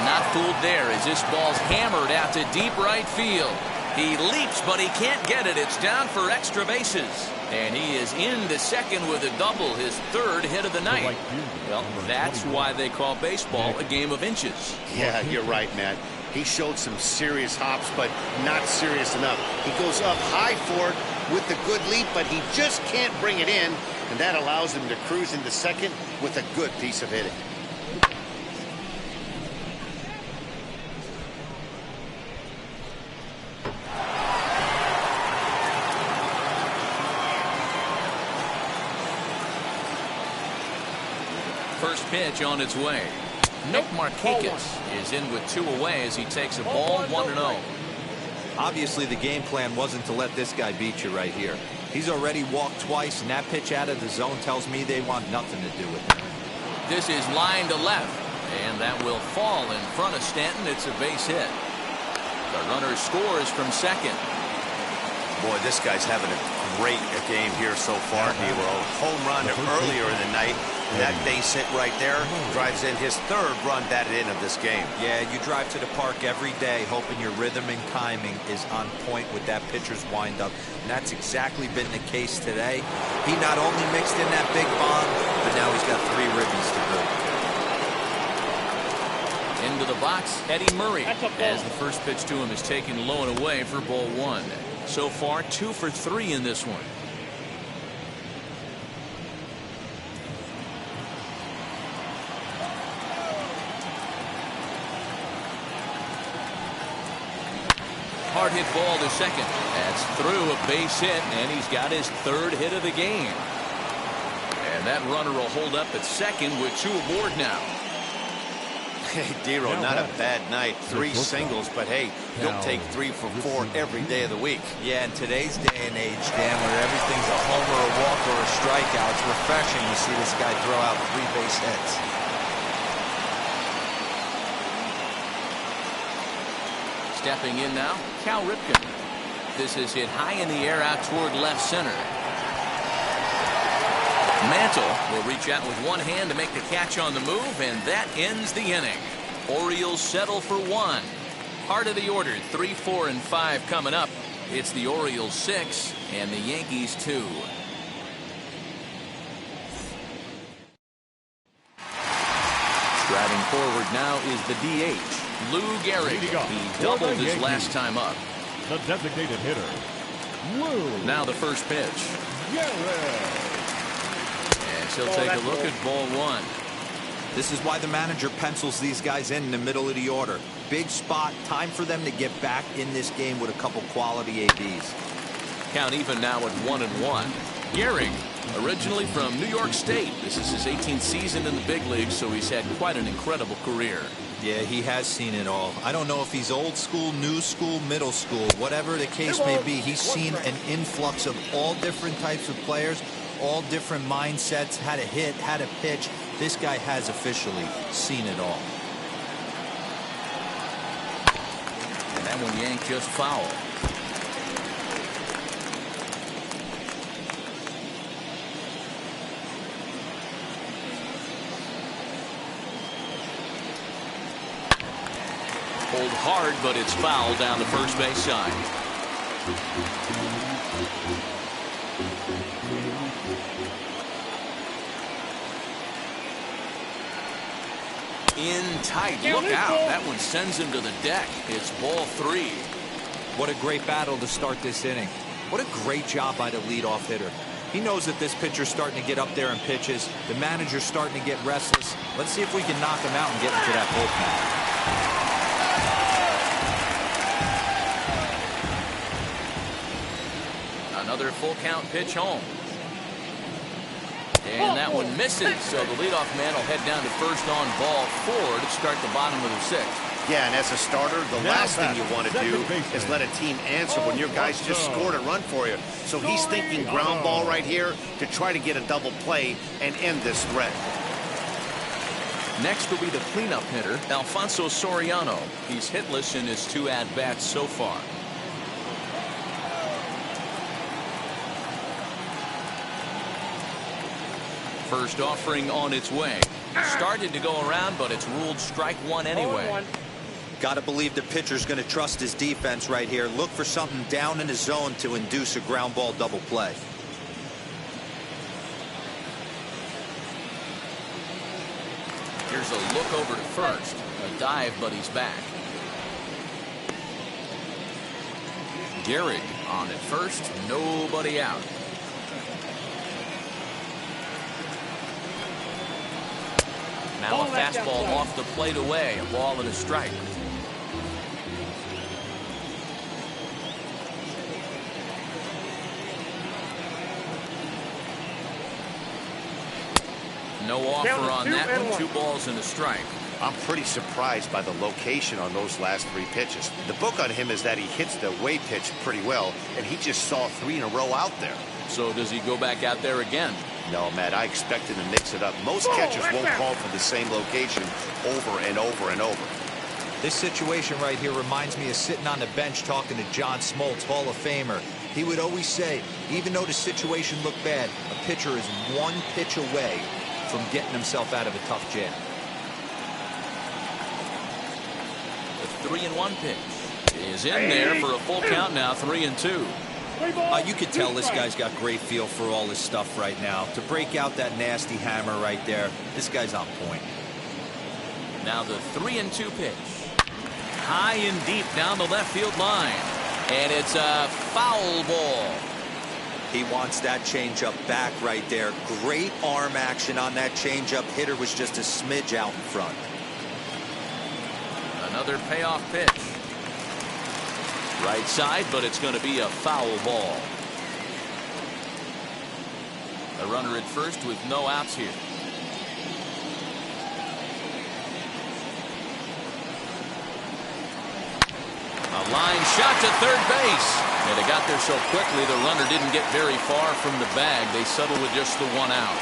Not fooled there as this ball's hammered out to deep right field. He leaps, but he can't get it. It's down for extra bases. And he is into second with a double, his 3rd hit of the night. Well, that's why they call baseball a game of inches. Yeah, you're right, Matt. He showed some serious hops, but not serious enough. He goes up high for it with a good leap, but he just can't bring it in, and that allows him to cruise into second with a good piece of hitting. First pitch on its way. Nick Markakis is in with 2 away as he takes a ball 1-0. Obviously, the game plan wasn't to let this guy beat you right here. He's already walked twice, and that pitch out of the zone tells me they want nothing to do with it. This is line to left, and that will fall in front of Stanton. It's a base hit. The runner scores from second. Boy, this guy's having a great game here so far. He were a home run earlier in the night. That base hit right there drives in his 3rd run batted in of this game. Yeah, you drive to the park every day hoping your rhythm and timing is on point with that pitcher's windup. And that's exactly been the case today. He not only mixed in that big bomb, but now he's got 3 ribbies to go. Into the box, Eddie Murray, as the first pitch to him is taken low and away for ball 1. So far, 2 for 3 in this one. Hard hit ball to second. That's through a base hit, and he's got his 3rd hit of the game. And that runner will hold up at second with 2 aboard now. Hey, Dero, not a bad night. 3 singles, but hey, don't take 3 for 4 every day of the week. Yeah, in today's day and age, Dan, where everything's a homer, a walk, or a strikeout, it's refreshing to see this guy throw out 3 base hits. Stepping in now, Cal Ripken. This is hit high in the air out toward left center. Mantle will reach out with one hand to make the catch on the move, and that ends the inning. Orioles settle for 1. Part of the order, 3, 4, and 5 coming up. It's the Orioles 6 and the Yankees 2. Striding forward now is the DH, Lou Gehrig. He doubled his last time up. The designated hitter, Lou. Now the first pitch. Gehrig. And she'll take a look at ball 1. This is why the manager pencils these guys in the middle of the order. Big spot, time for them to get back in this game with a couple quality ABs. Count even now at 1-1. Gehrig, originally from New York State. This is his 18th season in the big leagues, so he's had quite an incredible career. Yeah, he has seen it all. I don't know if he's old school, new school, middle school, whatever the case may be. He's seen an influx of all different types of players, all different mindsets, how to hit, how to pitch. This guy has officially seen it all. And that one yanked just foul. Pulled hard, but it's foul down the first base side. In tight. Look out. That one sends him to the deck. It's ball 3. What a great battle to start this inning. What a great job by the leadoff hitter. He knows that this pitcher's starting to get up there in pitches. The manager's starting to get restless. Let's see if we can knock him out and get into that bullpen. Another full count pitch home. And that one misses, so the leadoff man will head down to first on ball 4 to start the bottom of the 6th. Yeah, and as a starter, the last thing you want to do is let a team answer when your guys just scored a run for you. So he's thinking ground ball right here to try to get a double play and end this threat. Next will be the cleanup hitter, Alfonso Soriano. He's hitless in his 2 at-bats so far. First offering on its way. Started to go around, but it's ruled strike 1 anyway. Got to believe the pitcher's going to trust his defense right here. Look for something down in his zone to induce a ground ball double play. Here's a look over to first. A dive, but he's back. Gehrig on at first. Nobody out. Now a fastball off the plate away. A ball and a strike. No offer on that one. 2 balls and a strike. I'm pretty surprised by the location on those last 3 pitches. The book on him is that he hits the away pitch pretty well, and he just saw 3 in a row out there. So does he go back out there again? No, Matt, I expect him to mix it up. Most catchers won't call for the same location over and over and over. This situation right here reminds me of sitting on the bench talking to John Smoltz, Hall of Famer. He would always say, even though the situation looked bad, a pitcher is 1 pitch away from getting himself out of a tough jam. The 3-1 pitch is in there for a full count now. 3-2. You could tell this guy's got great feel for all this stuff right now. To break out that nasty hammer right there, this guy's on point. Now the 3-2 pitch. High and deep down the left field line. And it's a foul ball. He wants that changeup back right there. Great arm action on that changeup. Hitter was just a smidge out in front. Another payoff pitch. Right side, but it's going to be a foul ball. A runner at first with no outs here. Line shot to third base. And they got there so quickly the runner didn't get very far from the bag. They settled with just the one out.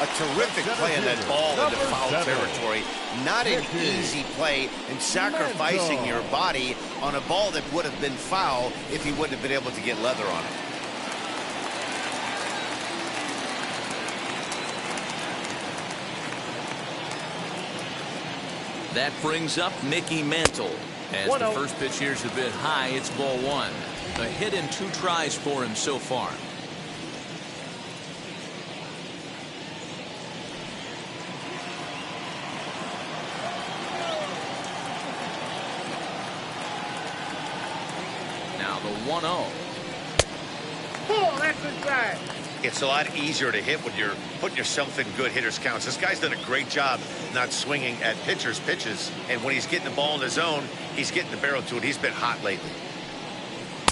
A terrific play on that ball into foul territory. Not an easy play, and sacrificing your body on a ball that would have been foul if he wouldn't have been able to get leather on it. That brings up Mickey Mantle. As the first pitch here is a bit high, it's ball one. A hit and 2 tries for him so far. Now the 1-0. Oh, that's inside. It's a lot easier to hit when you're putting yourself in good hitters' counts. This guy's done a great job not swinging at pitchers' pitches. And when he's getting the ball in his zone, he's getting the barrel to it. He's been hot lately.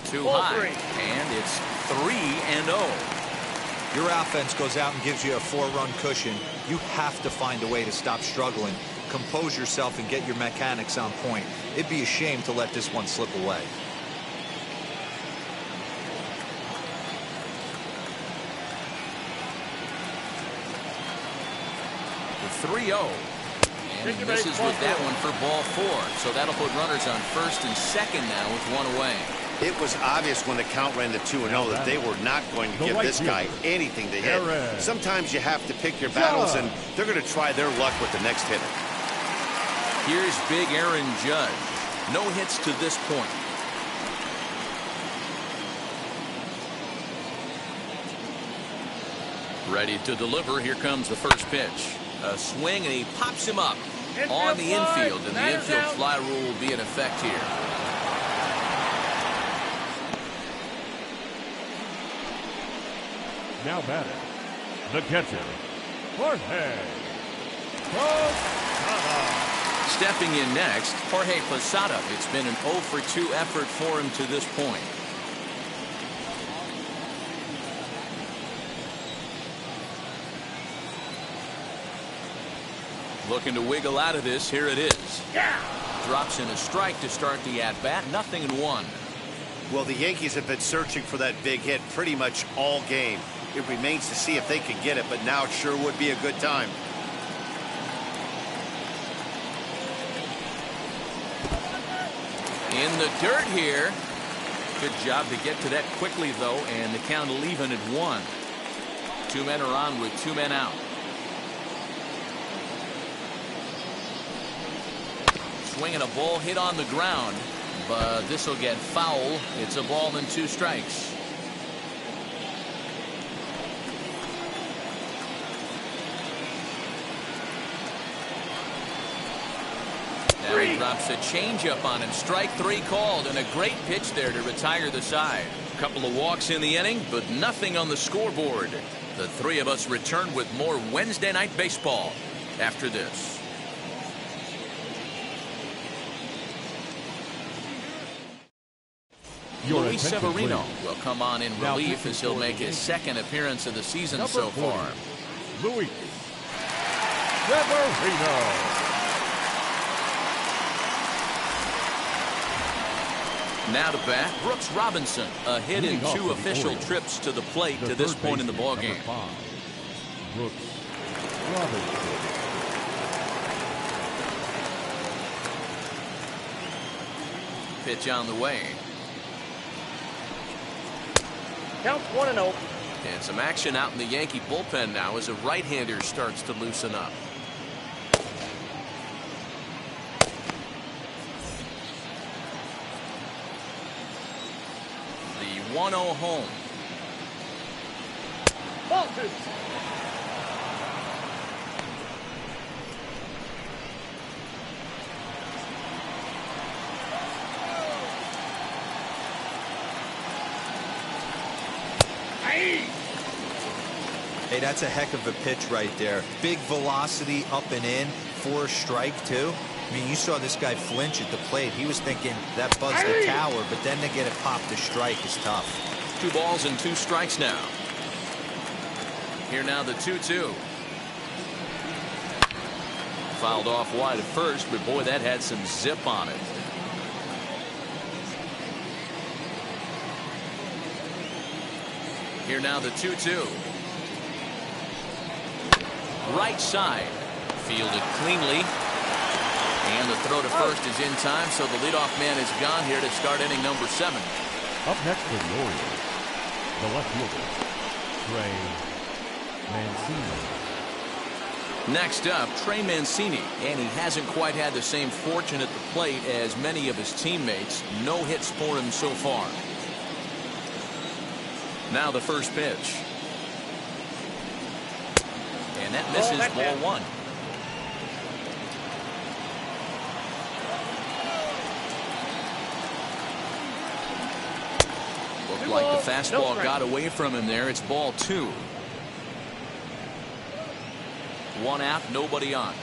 Too high. And it's 3-0. Your offense goes out and gives you a 4-run cushion. You have to find a way to stop struggling. Compose yourself and get your mechanics on point. It'd be a shame to let this one slip away. The 3-0. And he misses with that one for ball 4. So that'll put runners on first and second now with one away. It was obvious when the count ran to 2-0 that they were not going to give this guy anything to hit. Sometimes you have to pick your battles, and they're going to try their luck with the next hitter. Here's big Aaron Judge. No hits to this point. Ready to deliver. Here comes the first pitch. A swing, and he pops him up on the infield, and the infield fly rule will be in effect here. Now batting, the catcher, Jorge Posada. Stepping in next, Jorge Posada. It's been an 0 for 2 effort for him to this point. Looking to wiggle out of this. Here it is. Drops in a strike to start the at-bat. 0-1. Well, the Yankees have been searching for that big hit pretty much all game. It remains to see if they can get it, but now it sure would be a good time. In the dirt here. Good job to get to that quickly, though, and the count will even at 1. 2 men are on with 2 men out. Swinging a ball hit on the ground, but this will get foul. It's a ball and 2 strikes. Now he drops a changeup on him. Strike 3 called, and a great pitch there to retire the side. A couple of walks in the inning, but nothing on the scoreboard. The 3 of us return with more Wednesday Night Baseball after this. Luis Severino will come on in relief as he'll make his 2nd appearance of the season so far. Luis Severino. Now to bat, Brooks Robinson. A hit in 2 official trips to the plate to this point in the ballgame. Brooks Robinson. Pitch on the way. Counts 1-0. And some action out in the Yankee bullpen now as a right-hander starts to loosen up. The 1-0 home. Ball 2. Hey, that's a heck of a pitch right there. Big velocity up and in for a strike, too. I mean, you saw this guy flinch at the plate. He was thinking that buzzed the tower, but then to get it popped to strike is tough. 2 balls and 2 strikes now. Here now the 2-2. Fouled off wide at first, but boy, that had some zip on it. Here now the 2-2. Right side. Fielded cleanly. And the throw to first is in time, so the leadoff man is gone here to start inning number 7. Up next for the Orioles, the left fielder, Trey Mancini. Next up, Trey Mancini, and he hasn't quite had the same fortune at the plate as many of his teammates. No hits for him so far. Now the first pitch. And that misses ball 1. Looked like the fastball got away from him there. It's ball 2. 1 out, nobody on.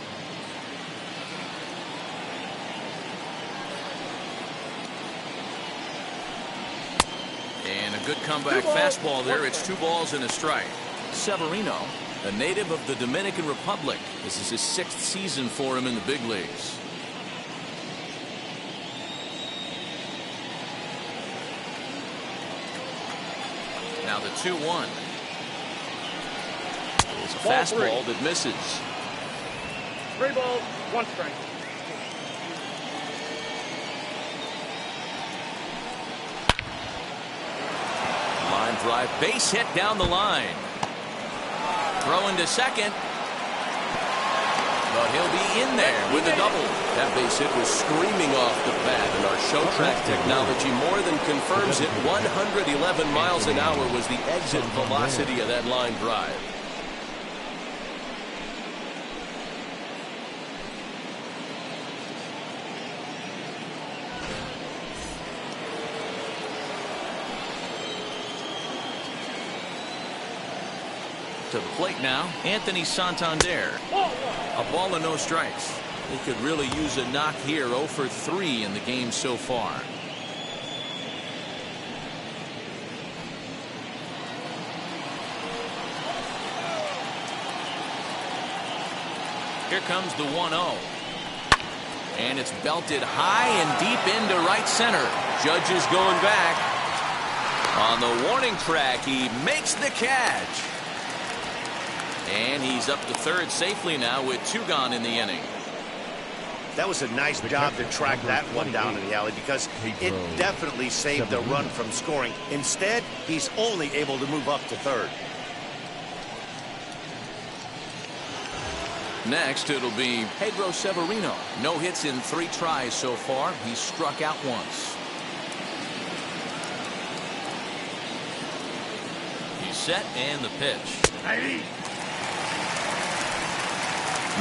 And a good comeback fastball there. It's 2 balls and a strike. Severino, a native of the Dominican Republic. This is his 6th season for him in the big leagues. Now the 2-1. It's a fastball that misses. 3 balls, 1 strike. Line drive, base hit down the line. Throwing to second. But he'll be in there with a double. That base hit was screaming off the pad, and our show track technology more than confirms it. 111 miles an hour was the exit velocity of that line drive. To the plate now, Anthony Santander. A ball and no strikes. He could really use a knock here. 0 for 3 in the game so far. Here comes the 1-0. And it's belted high and deep into right center. Judge is going back. On the warning track, he makes the catch. And he's up to third safely now with 2 gone in the inning. That was a nice job to track that one down in the alley, because it definitely saved the run from scoring. Instead, he's only able to move up to third. Next, it'll be Pedro Severino. No hits in 3 tries so far. He's struck out once. He's set, and the pitch.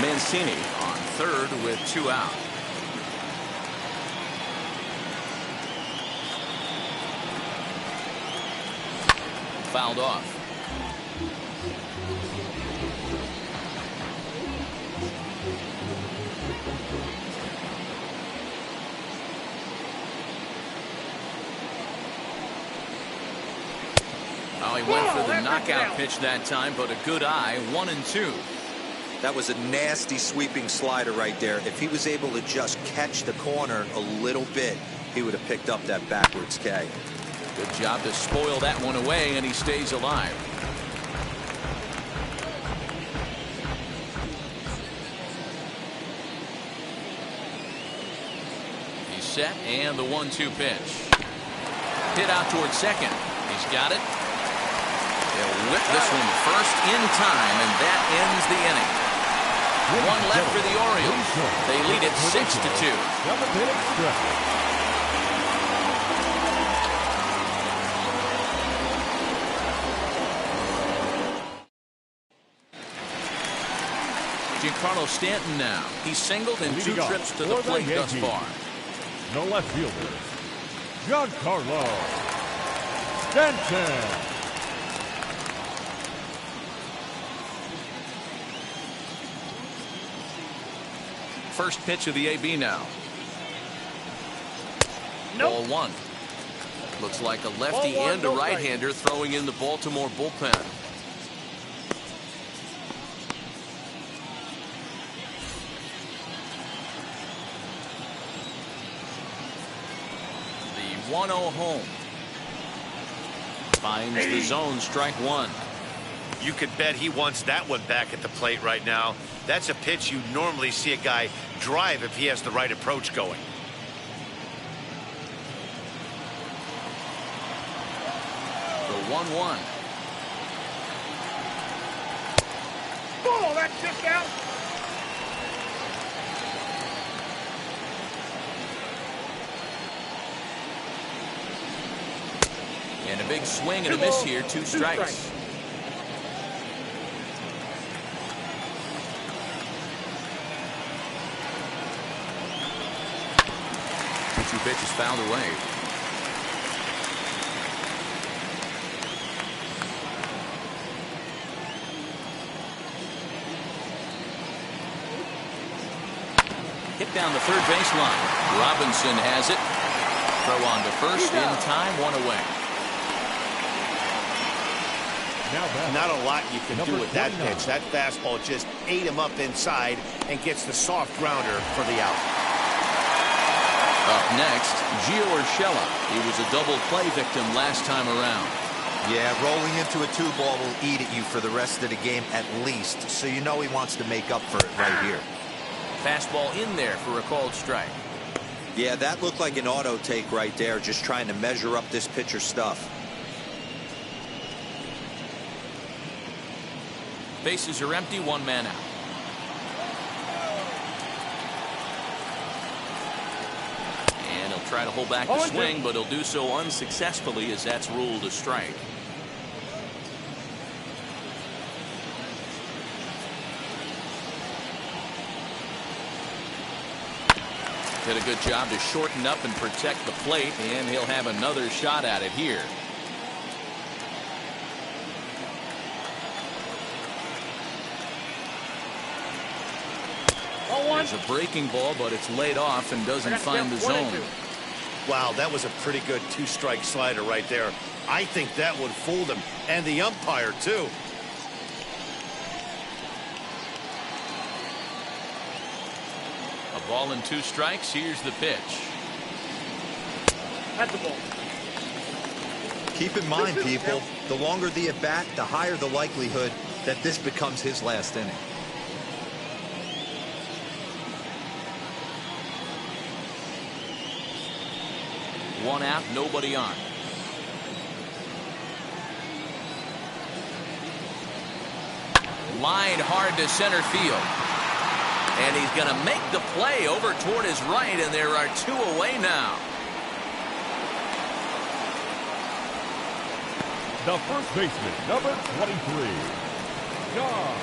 Mancini on third with 2 out. Fouled off. Oh, he went for the knockout pitch that time, but a good eye. 1-2. That was a nasty sweeping slider right there. If he was able to just catch the corner a little bit, he would have picked up that backwards K. Good job to spoil that one away, and he stays alive. He's set, and the 1-2 pitch. Hit out towards second. He's got it. They'll whip this one first in time, and that ends the inning. 1 left for the Orioles. They lead it 6-2. Giancarlo Stanton now. He's singled in 2 trips to the plate thus far. The left fielder, Giancarlo Stanton. First pitch of the AB now. Nope. Ball 1. Looks like a lefty Ball 1, and a no right-hander throwing in the Baltimore bullpen. The 1-0 home. Finds the zone, strike one. You could bet he wants that one back at the plate right now. That's a pitch you normally see a guy drive if he has the right approach going. The 1-1. Oh, that's just out. And a big swing and a miss here. Two strikes. 2 pitches fouled away. Hit down the third baseline. Robinson has it. Throw on to first in time, 1 away. Not a lot you can do with that pitch. That fastball just ate him up inside and gets the soft grounder for the out. Up next, Gio Urshela. He was a double play victim last time around. Yeah, rolling into a 2-ball will eat at you for the rest of the game at least, so you know he wants to make up for it right here. Fastball in there for a called strike. Yeah, that looked like an auto take right there, just trying to measure up this pitcher's stuff. Bases are empty, 1 man out. And he'll try to hold back the swing, but he'll do so unsuccessfully as that's ruled a strike. Did a good job to shorten up and protect the plate, and he'll have another shot at it here. There's a breaking ball, but it's laid off and doesn't find the zone. Wow, that was a pretty good 2-strike slider right there. I think that would fool him, and the umpire, too. A ball and 2 strikes. Here's the pitch. That's the ball. Keep in mind, people, the longer the at-bat, the higher the likelihood that this becomes his last inning. One out, nobody on. Line hard to center field. And he's going to make the play over toward his right, and there are 2 away now. The first baseman, number 23, John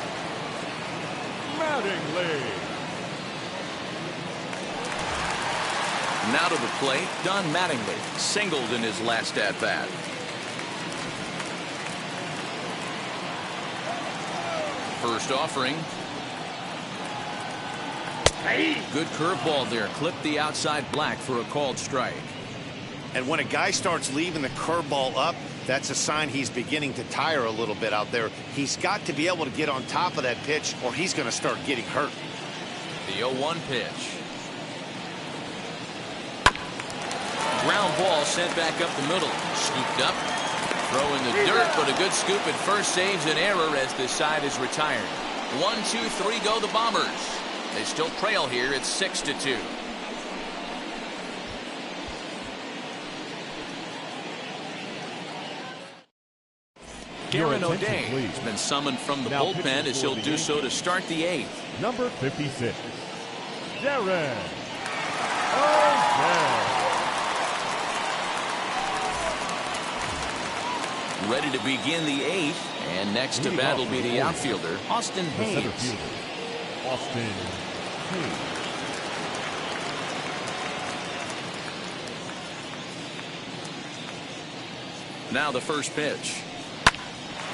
Mattingly. Now to the plate, Don Mattingly singled in his last at-bat. First offering. Good curveball there. Clipped the outside black for a called strike. And when a guy starts leaving the curveball up, that's a sign he's beginning to tire a little bit out there. He's got to be able to get on top of that pitch, or he's going to start getting hurt. The 0-1 pitch. Ground ball sent back up the middle. Scooped up. Throw in the dirt, but a good scoop at first saves an error as this side is retired. 1, 2, 3 go the Bombers. They still trail here. It's 6-2. Kieran O'Day has been summoned from the bullpen as he'll do so to start the 8th. Number 56, Darren O'Day. Ready to begin the 8th, and next to bat will be the outfielder, Austin Hayes. Austin Hayes. Now the first pitch.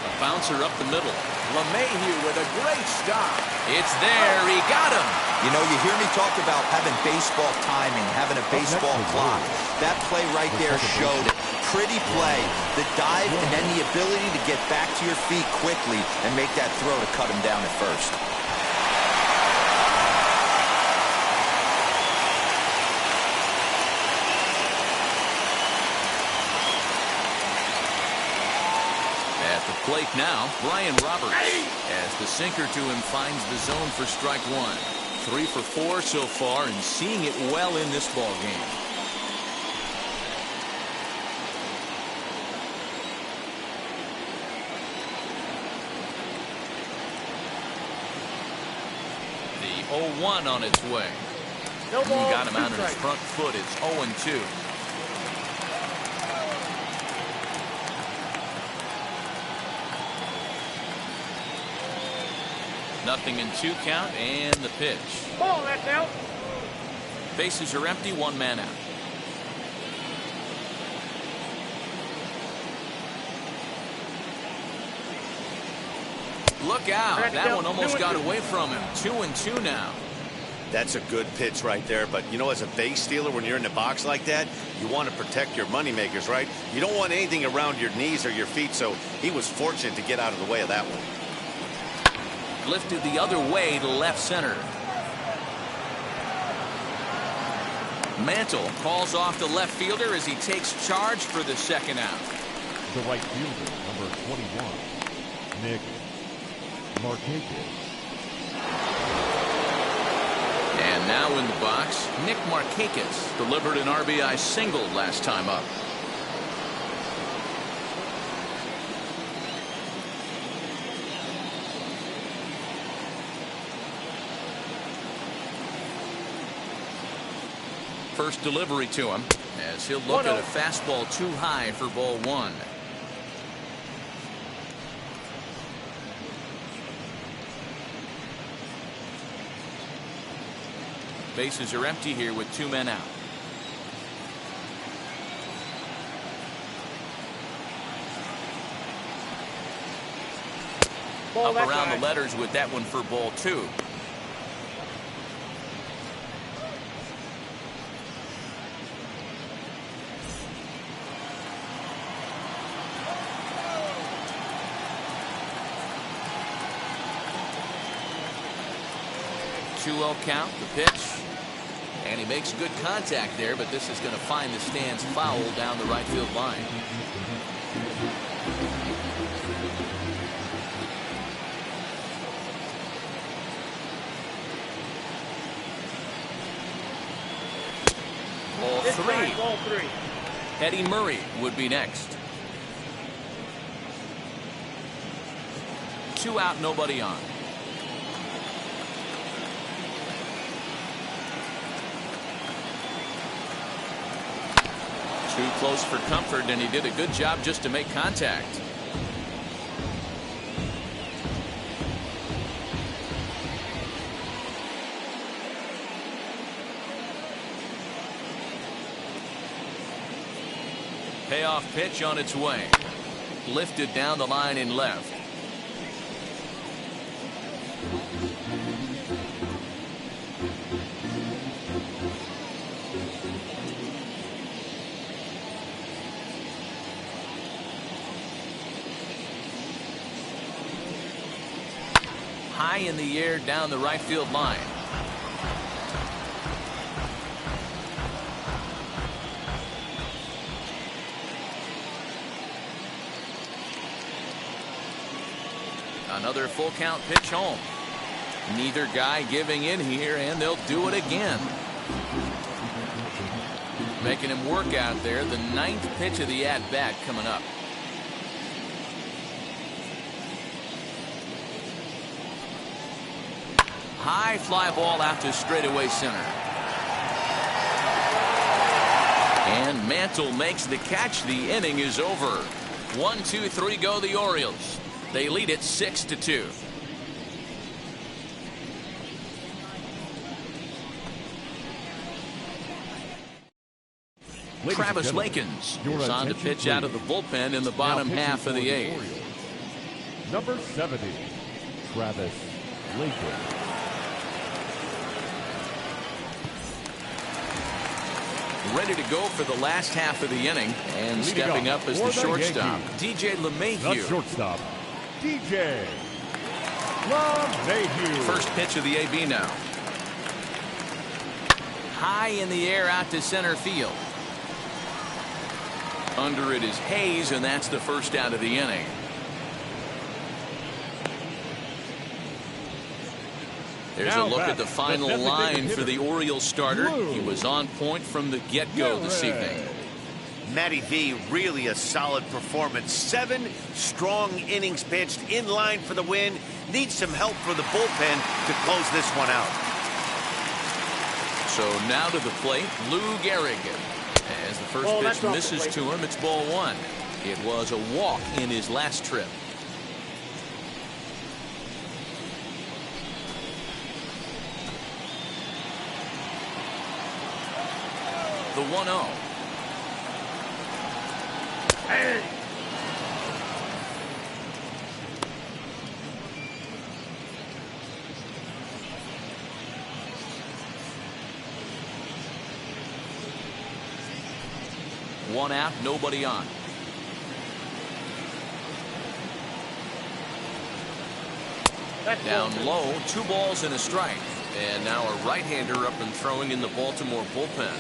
A bouncer up the middle. LeMahieu with a great stop. It's there. He got him. You know, you hear me talk about having baseball timing, having a baseball clock. That play right there showed it. Pretty play, the dive, and then the ability to get back to your feet quickly and make that throw to cut him down at first. Plate now, Brian Roberts. As the sinker to him finds the zone for strike one. 3 for 4 so far and seeing it well in this ball game. The 0-1 on its way. No ball, Got him out on his strikes. front foot. It's 0-2. Nothing in 2 count and the pitch. Ball, that's out. Bases are empty, 1 man out. Look out. That one almost got away from him. 2-2 now. That's a good pitch right there, but you know, as a base stealer, when you're in the box like that, you want to protect your moneymakers, right? You don't want anything around your knees or your feet, so he was fortunate to get out of the way of that one. Lifted the other way to left center. Mantle calls off the left fielder as he takes charge for the second out. The right fielder, number 21, Nick Markakis. And now in the box, Nick Markakis delivered an RBI single last time up. First delivery to him as he'll look at a fastball too high for ball 1. Bases are empty here with 2 men out. Ball, Up around the letters with that one for ball 2. Count, the pitch, and he makes good contact there, but this is going to find the stands foul down the right field line. Ball 3. Eddie Murray would be next. 2 out, nobody on. Too close for comfort, and he did a good job just to make contact. Payoff pitch on its way. Lifted down the line in left. High in the air down the right field line. Another full count pitch home. Neither guy giving in here, and they'll do it again. Making him work out there. The 9th pitch of the at-bat coming up. High fly ball out to straightaway center. And Mantle makes the catch. The inning is over. 1, 2, 3 go the Orioles. They lead it 6-2. Travis Lakins is on to pitch out of the bullpen in the bottom half of the 8th. Number 70, Travis Lakins. Ready to go for the last half of the inning, and stepping up as the shortstop, DJ LeMahieu. The shortstop, DJ LeMahieu. First pitch of the AB now. High in the air out to center field. Under it is Hayes, and that's the first out of the inning. There's a look at the final line for the Orioles starter. He was on point from the get-go this evening. Matty V, really a solid performance. 7 strong innings pitched, in line for the win. Needs some help from the bullpen to close this one out. So now to the plate, Lou Gehrig. As the first pitch misses to him, it's ball 1. It was a walk in his last trip. The 1-0. Hey. One out, nobody on. Down low, 2 balls and a strike. And now a right-hander up and throwing in the Baltimore bullpen.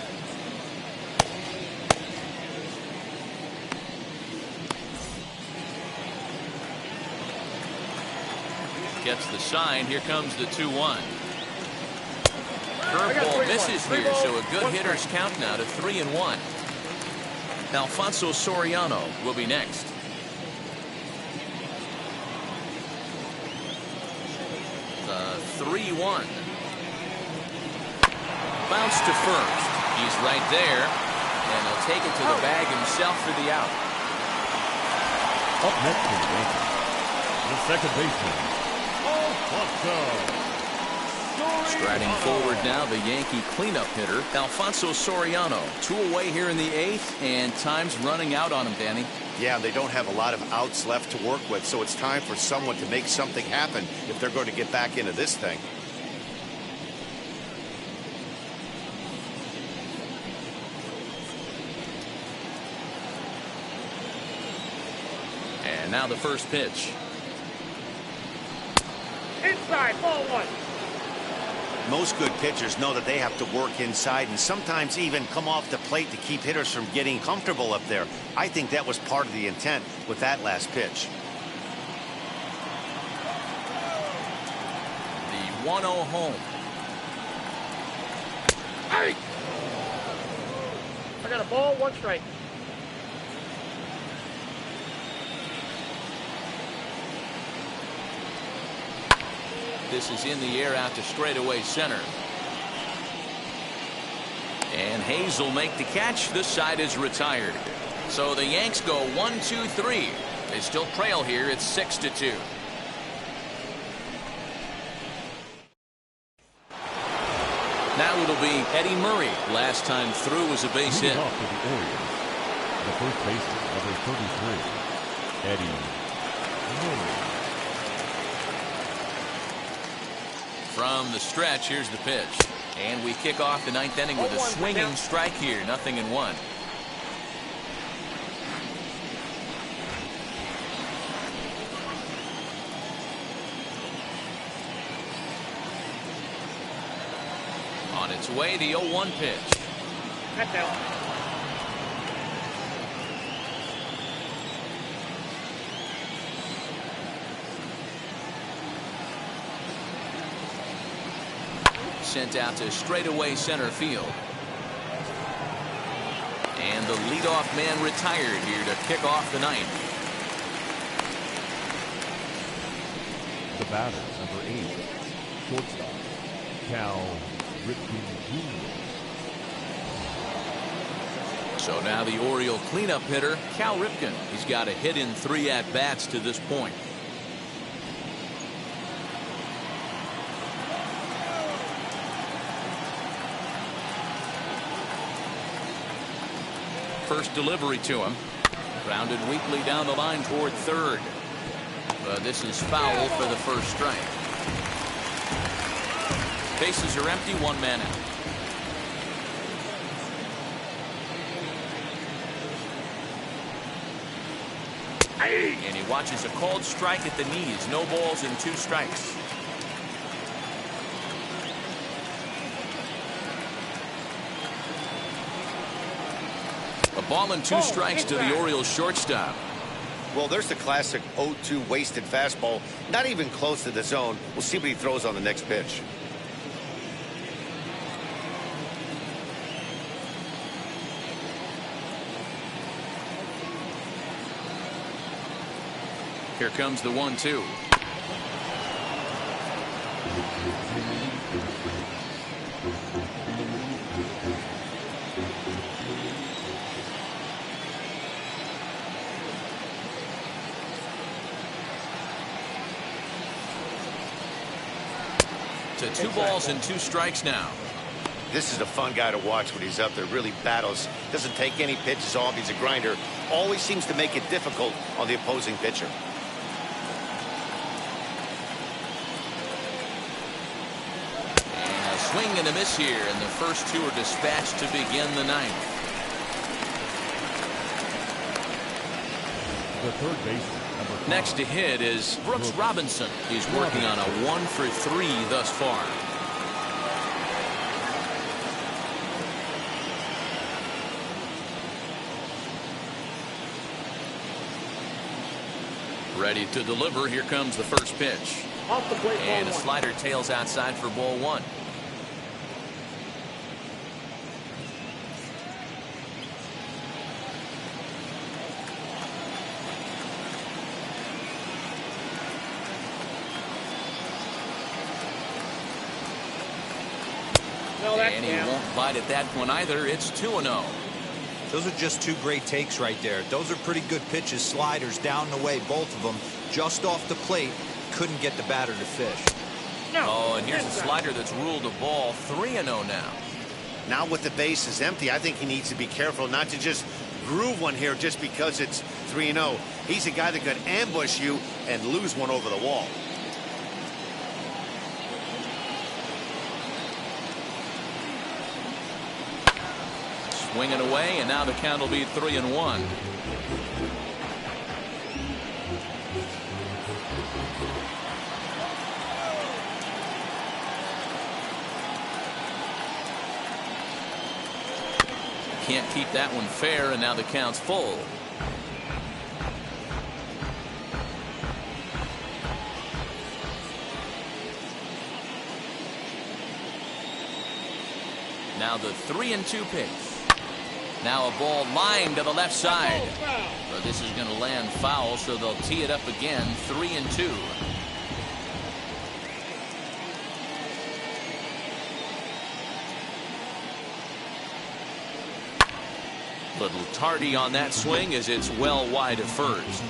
Gets the sign. Here comes the 2-1. Curveball misses here, so a good hitter's count now to 3-1. Alfonso Soriano will be next. The 3-1. Bounce to first. He's right there, and he'll take it to the bag himself for the out. Up next for the Yankees, the second baseman, Alfonso. Striding forward now, the Yankee cleanup hitter, Alfonso Soriano. 2 away here in the 8th, and time's running out on him, Danny. Yeah, they don't have a lot of outs left to work with, so it's time for someone to make something happen if they're going to get back into this thing. And now the first pitch. Inside, ball 1. Most good pitchers know that they have to work inside and sometimes even come off the plate to keep hitters from getting comfortable up there. I think that was part of the intent with that last pitch. The 1-0 home. Hey! I got a ball, 1 strike. This is in the air out to straightaway center. And Hayes will make the catch. This side is retired. So the Yanks go 1-2-3. They still trail here. It's 6-2. Now it'll be Eddie Murray. Last time through was a base hit. Off for the Orioles, the first baseman, number 33, Eddie Murray. From the stretch, here's the pitch. And we kick off the 9th inning with a swinging strike here. 0-1. On its way, the 0-1 pitch. That's out. Sent out to straightaway center field. And the leadoff man retired here to kick off the 9th. The batter, number 8, shortstop, Cal Ripken Jr. So now the Oriole cleanup hitter, Cal Ripken. He's got a hit in 3 at-bats to this point. First delivery to him. Grounded weakly down the line toward third. But this is foul for the first strike. Bases are empty, 1 man out. And he watches a called strike at the knees. No balls and 2 strikes. A ball and 2 strikes to the Orioles shortstop. Well, there's the classic 0-2 wasted fastball. Not even close to the zone. We'll see what he throws on the next pitch. Here comes the 1-2. To 2 balls and 2 strikes now. This is a fun guy to watch when he's up there. Really battles. Doesn't take any pitches off. He's a grinder. Always seems to make it difficult on the opposing pitcher. And a swing and a miss here, and the first 2 are dispatched to begin the 9th. The third baseman, number 5. Next to hit is Brooks Robinson. He's working on a 1-for-3 thus far. Ready to deliver. Here comes the first pitch. Off the plate, And a ball 1. slider tails outside for ball 1. No, that's And he down. won't bite at that one either. It's 2-0. Those are just 2 great takes right there. Those are pretty good pitches. Sliders down the way, both of them. Just off the plate. Couldn't get the batter to fish. No. Oh, and here's a Inside. slider that's ruled a ball. 3-0 now. Now with the bases empty, I think he needs to be careful not to just groove one here just because it's 3-0. He's a guy that could ambush you and lose one over the wall. Swinging away, and now the count will be 3-1. Can't keep that one fair, and now the count's full. Now the 3-2 pitch. Now a ball lined to the left side. But this is going to land foul, so they'll tee it up again. 3-2. Little tardy on that swing as it's well wide of first.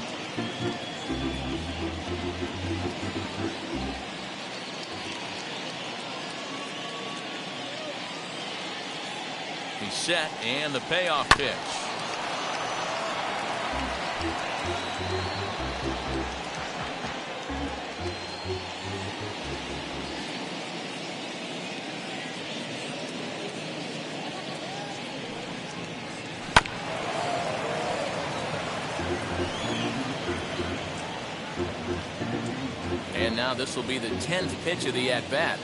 He's set, and the payoff pitch. And now this will be the 10th pitch of the at-bat.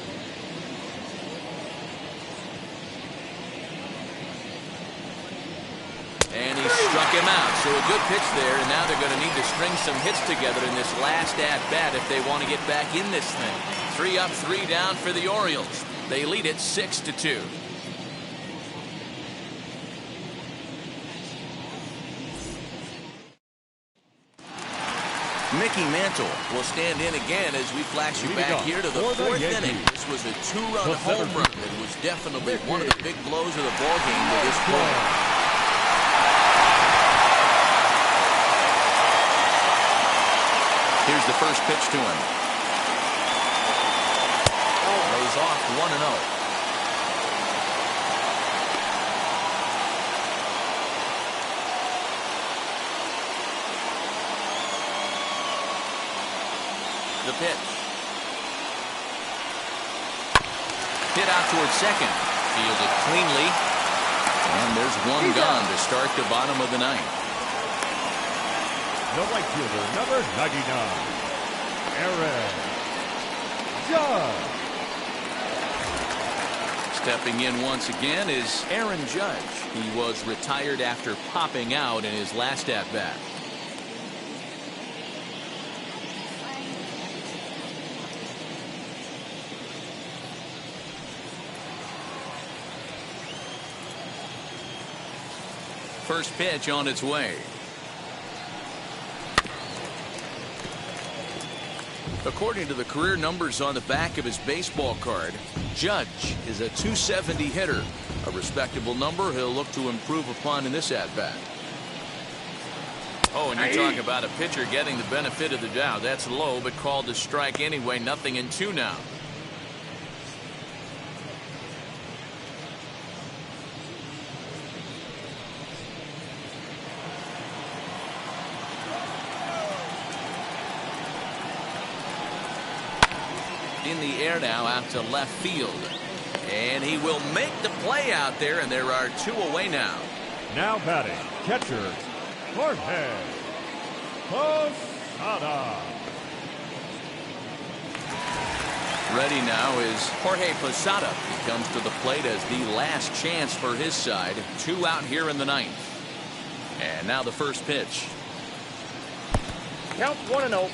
And he struck him out. So a good pitch there, and now they're going to need to string some hits together in this last at-bat if they want to get back in this thing. 3 up, 3 down for the Orioles. They lead it 6-2. Mickey Mantle will stand in again as we flash you back here to the 4th inning. This was a 2-run home run that was definitely one of the big blows of the ballgame to this point. Here's the first pitch to him. Lays off 1-0. The pitch. Hit out towards second. Fields it cleanly. And there's one gone to start the bottom of the 9th. The right fielder, number 99, Aaron Judge. Stepping in once again is Aaron Judge. He was retired after popping out in his last at-bat. First pitch on its way. According to the career numbers on the back of his baseball card, Judge is a .270 hitter, a respectable number he'll look to improve upon in this at-bat. Oh, and you talk about a pitcher getting the benefit of the doubt. That's low, but called to strike anyway. 0-2 now. In the air now out to left field. And he will make the play out there, and there are 2 away now. Now batting, catcher, Jorge Posada. Ready now is Jorge Posada. He comes to the plate as the last chance for his side. 2 out here in the 9th. And now the first pitch. Count 1-0.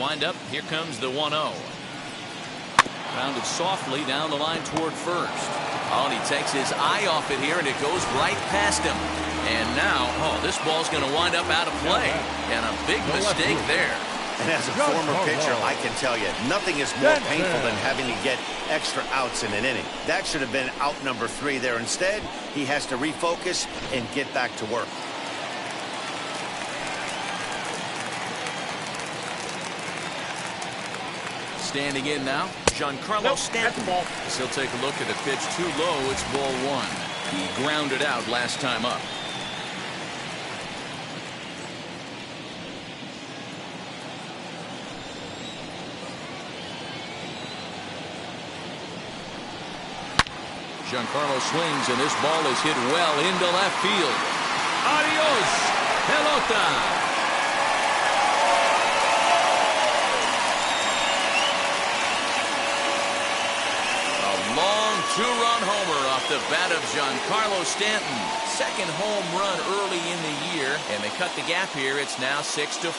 Windup. Here comes the 1-0. Rounded softly down the line toward first. Oh, and he takes his eye off it here, and it goes right past him. And now, this ball's going to wind up out of play. And a big mistake there. And as a former pitcher, I can tell you, nothing is more painful than having to get extra outs in an inning. That should have been out number 3 there. Instead, he has to refocus and get back to work. Standing in now, Giancarlo Stanton. As he'll take a look at a pitch too low. It's ball 1. He grounded out last time up. Giancarlo swings, and this ball is hit well into left field. Adios, pelota. Long 2-run homer off the bat of Giancarlo Stanton. Second home run early in the year, and they cut the gap here. It's now 6-4.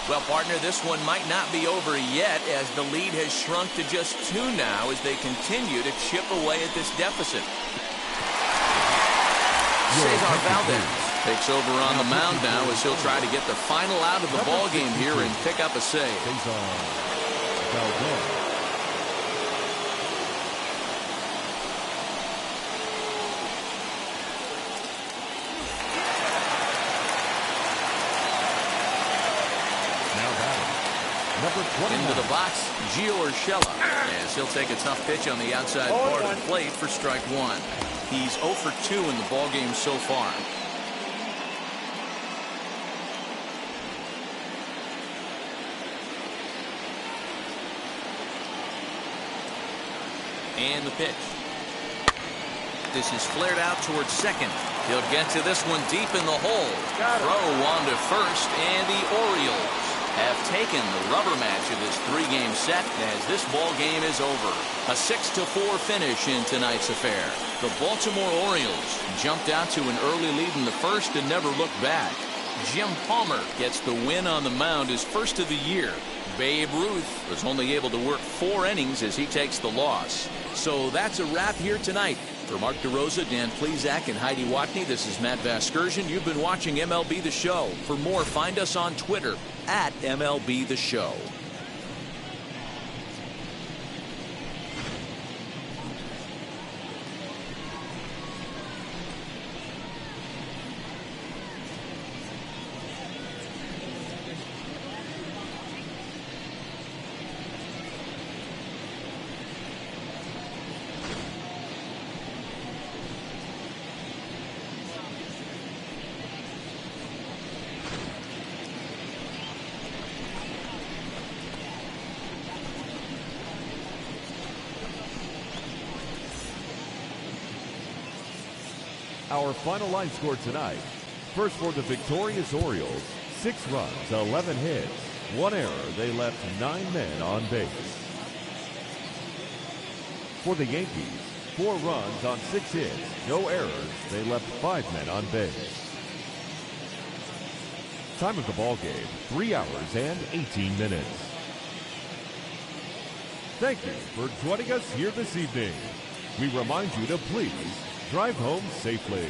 Well, partner, this one might not be over yet, as the lead has shrunk to just 2 now as they continue to chip away at this deficit. Cesar Valdez takes over on the mound now as he'll try to get the final out of the ball game here and pick up a save. Into the box, Gio Urshela, as he'll take a tough pitch on the outside part of the plate for strike 1. He's 0 for 2 in the ball game so far. And the pitch. This is flared out towards second. He'll get to this one deep in the hole. Throw on to first, and the Orioles have taken the rubber match of this 3-game set as this ball game is over. A 6-4 finish in tonight's affair. The Baltimore Orioles jumped out to an early lead in the first and never looked back. Jim Palmer gets the win on the mound, his first of the year. Babe Ruth was only able to work 4 innings as he takes the loss. So that's a wrap here tonight. For Mark DeRosa, Dan Plesac, and Heidi Watney, this is Matt Vasgersian. You've been watching MLB The Show. For more, find us on Twitter at MLB The Show. Our final line score tonight. First for the victorious Orioles, 6 runs, 11 hits, 1 error. They left 9 men on base. For the Yankees, 4 runs on 6 hits, no errors. They left 5 men on base. Time of the ball game, 3 hours and 18 minutes. Thank you for joining us here this evening. We remind you to please drive home safely.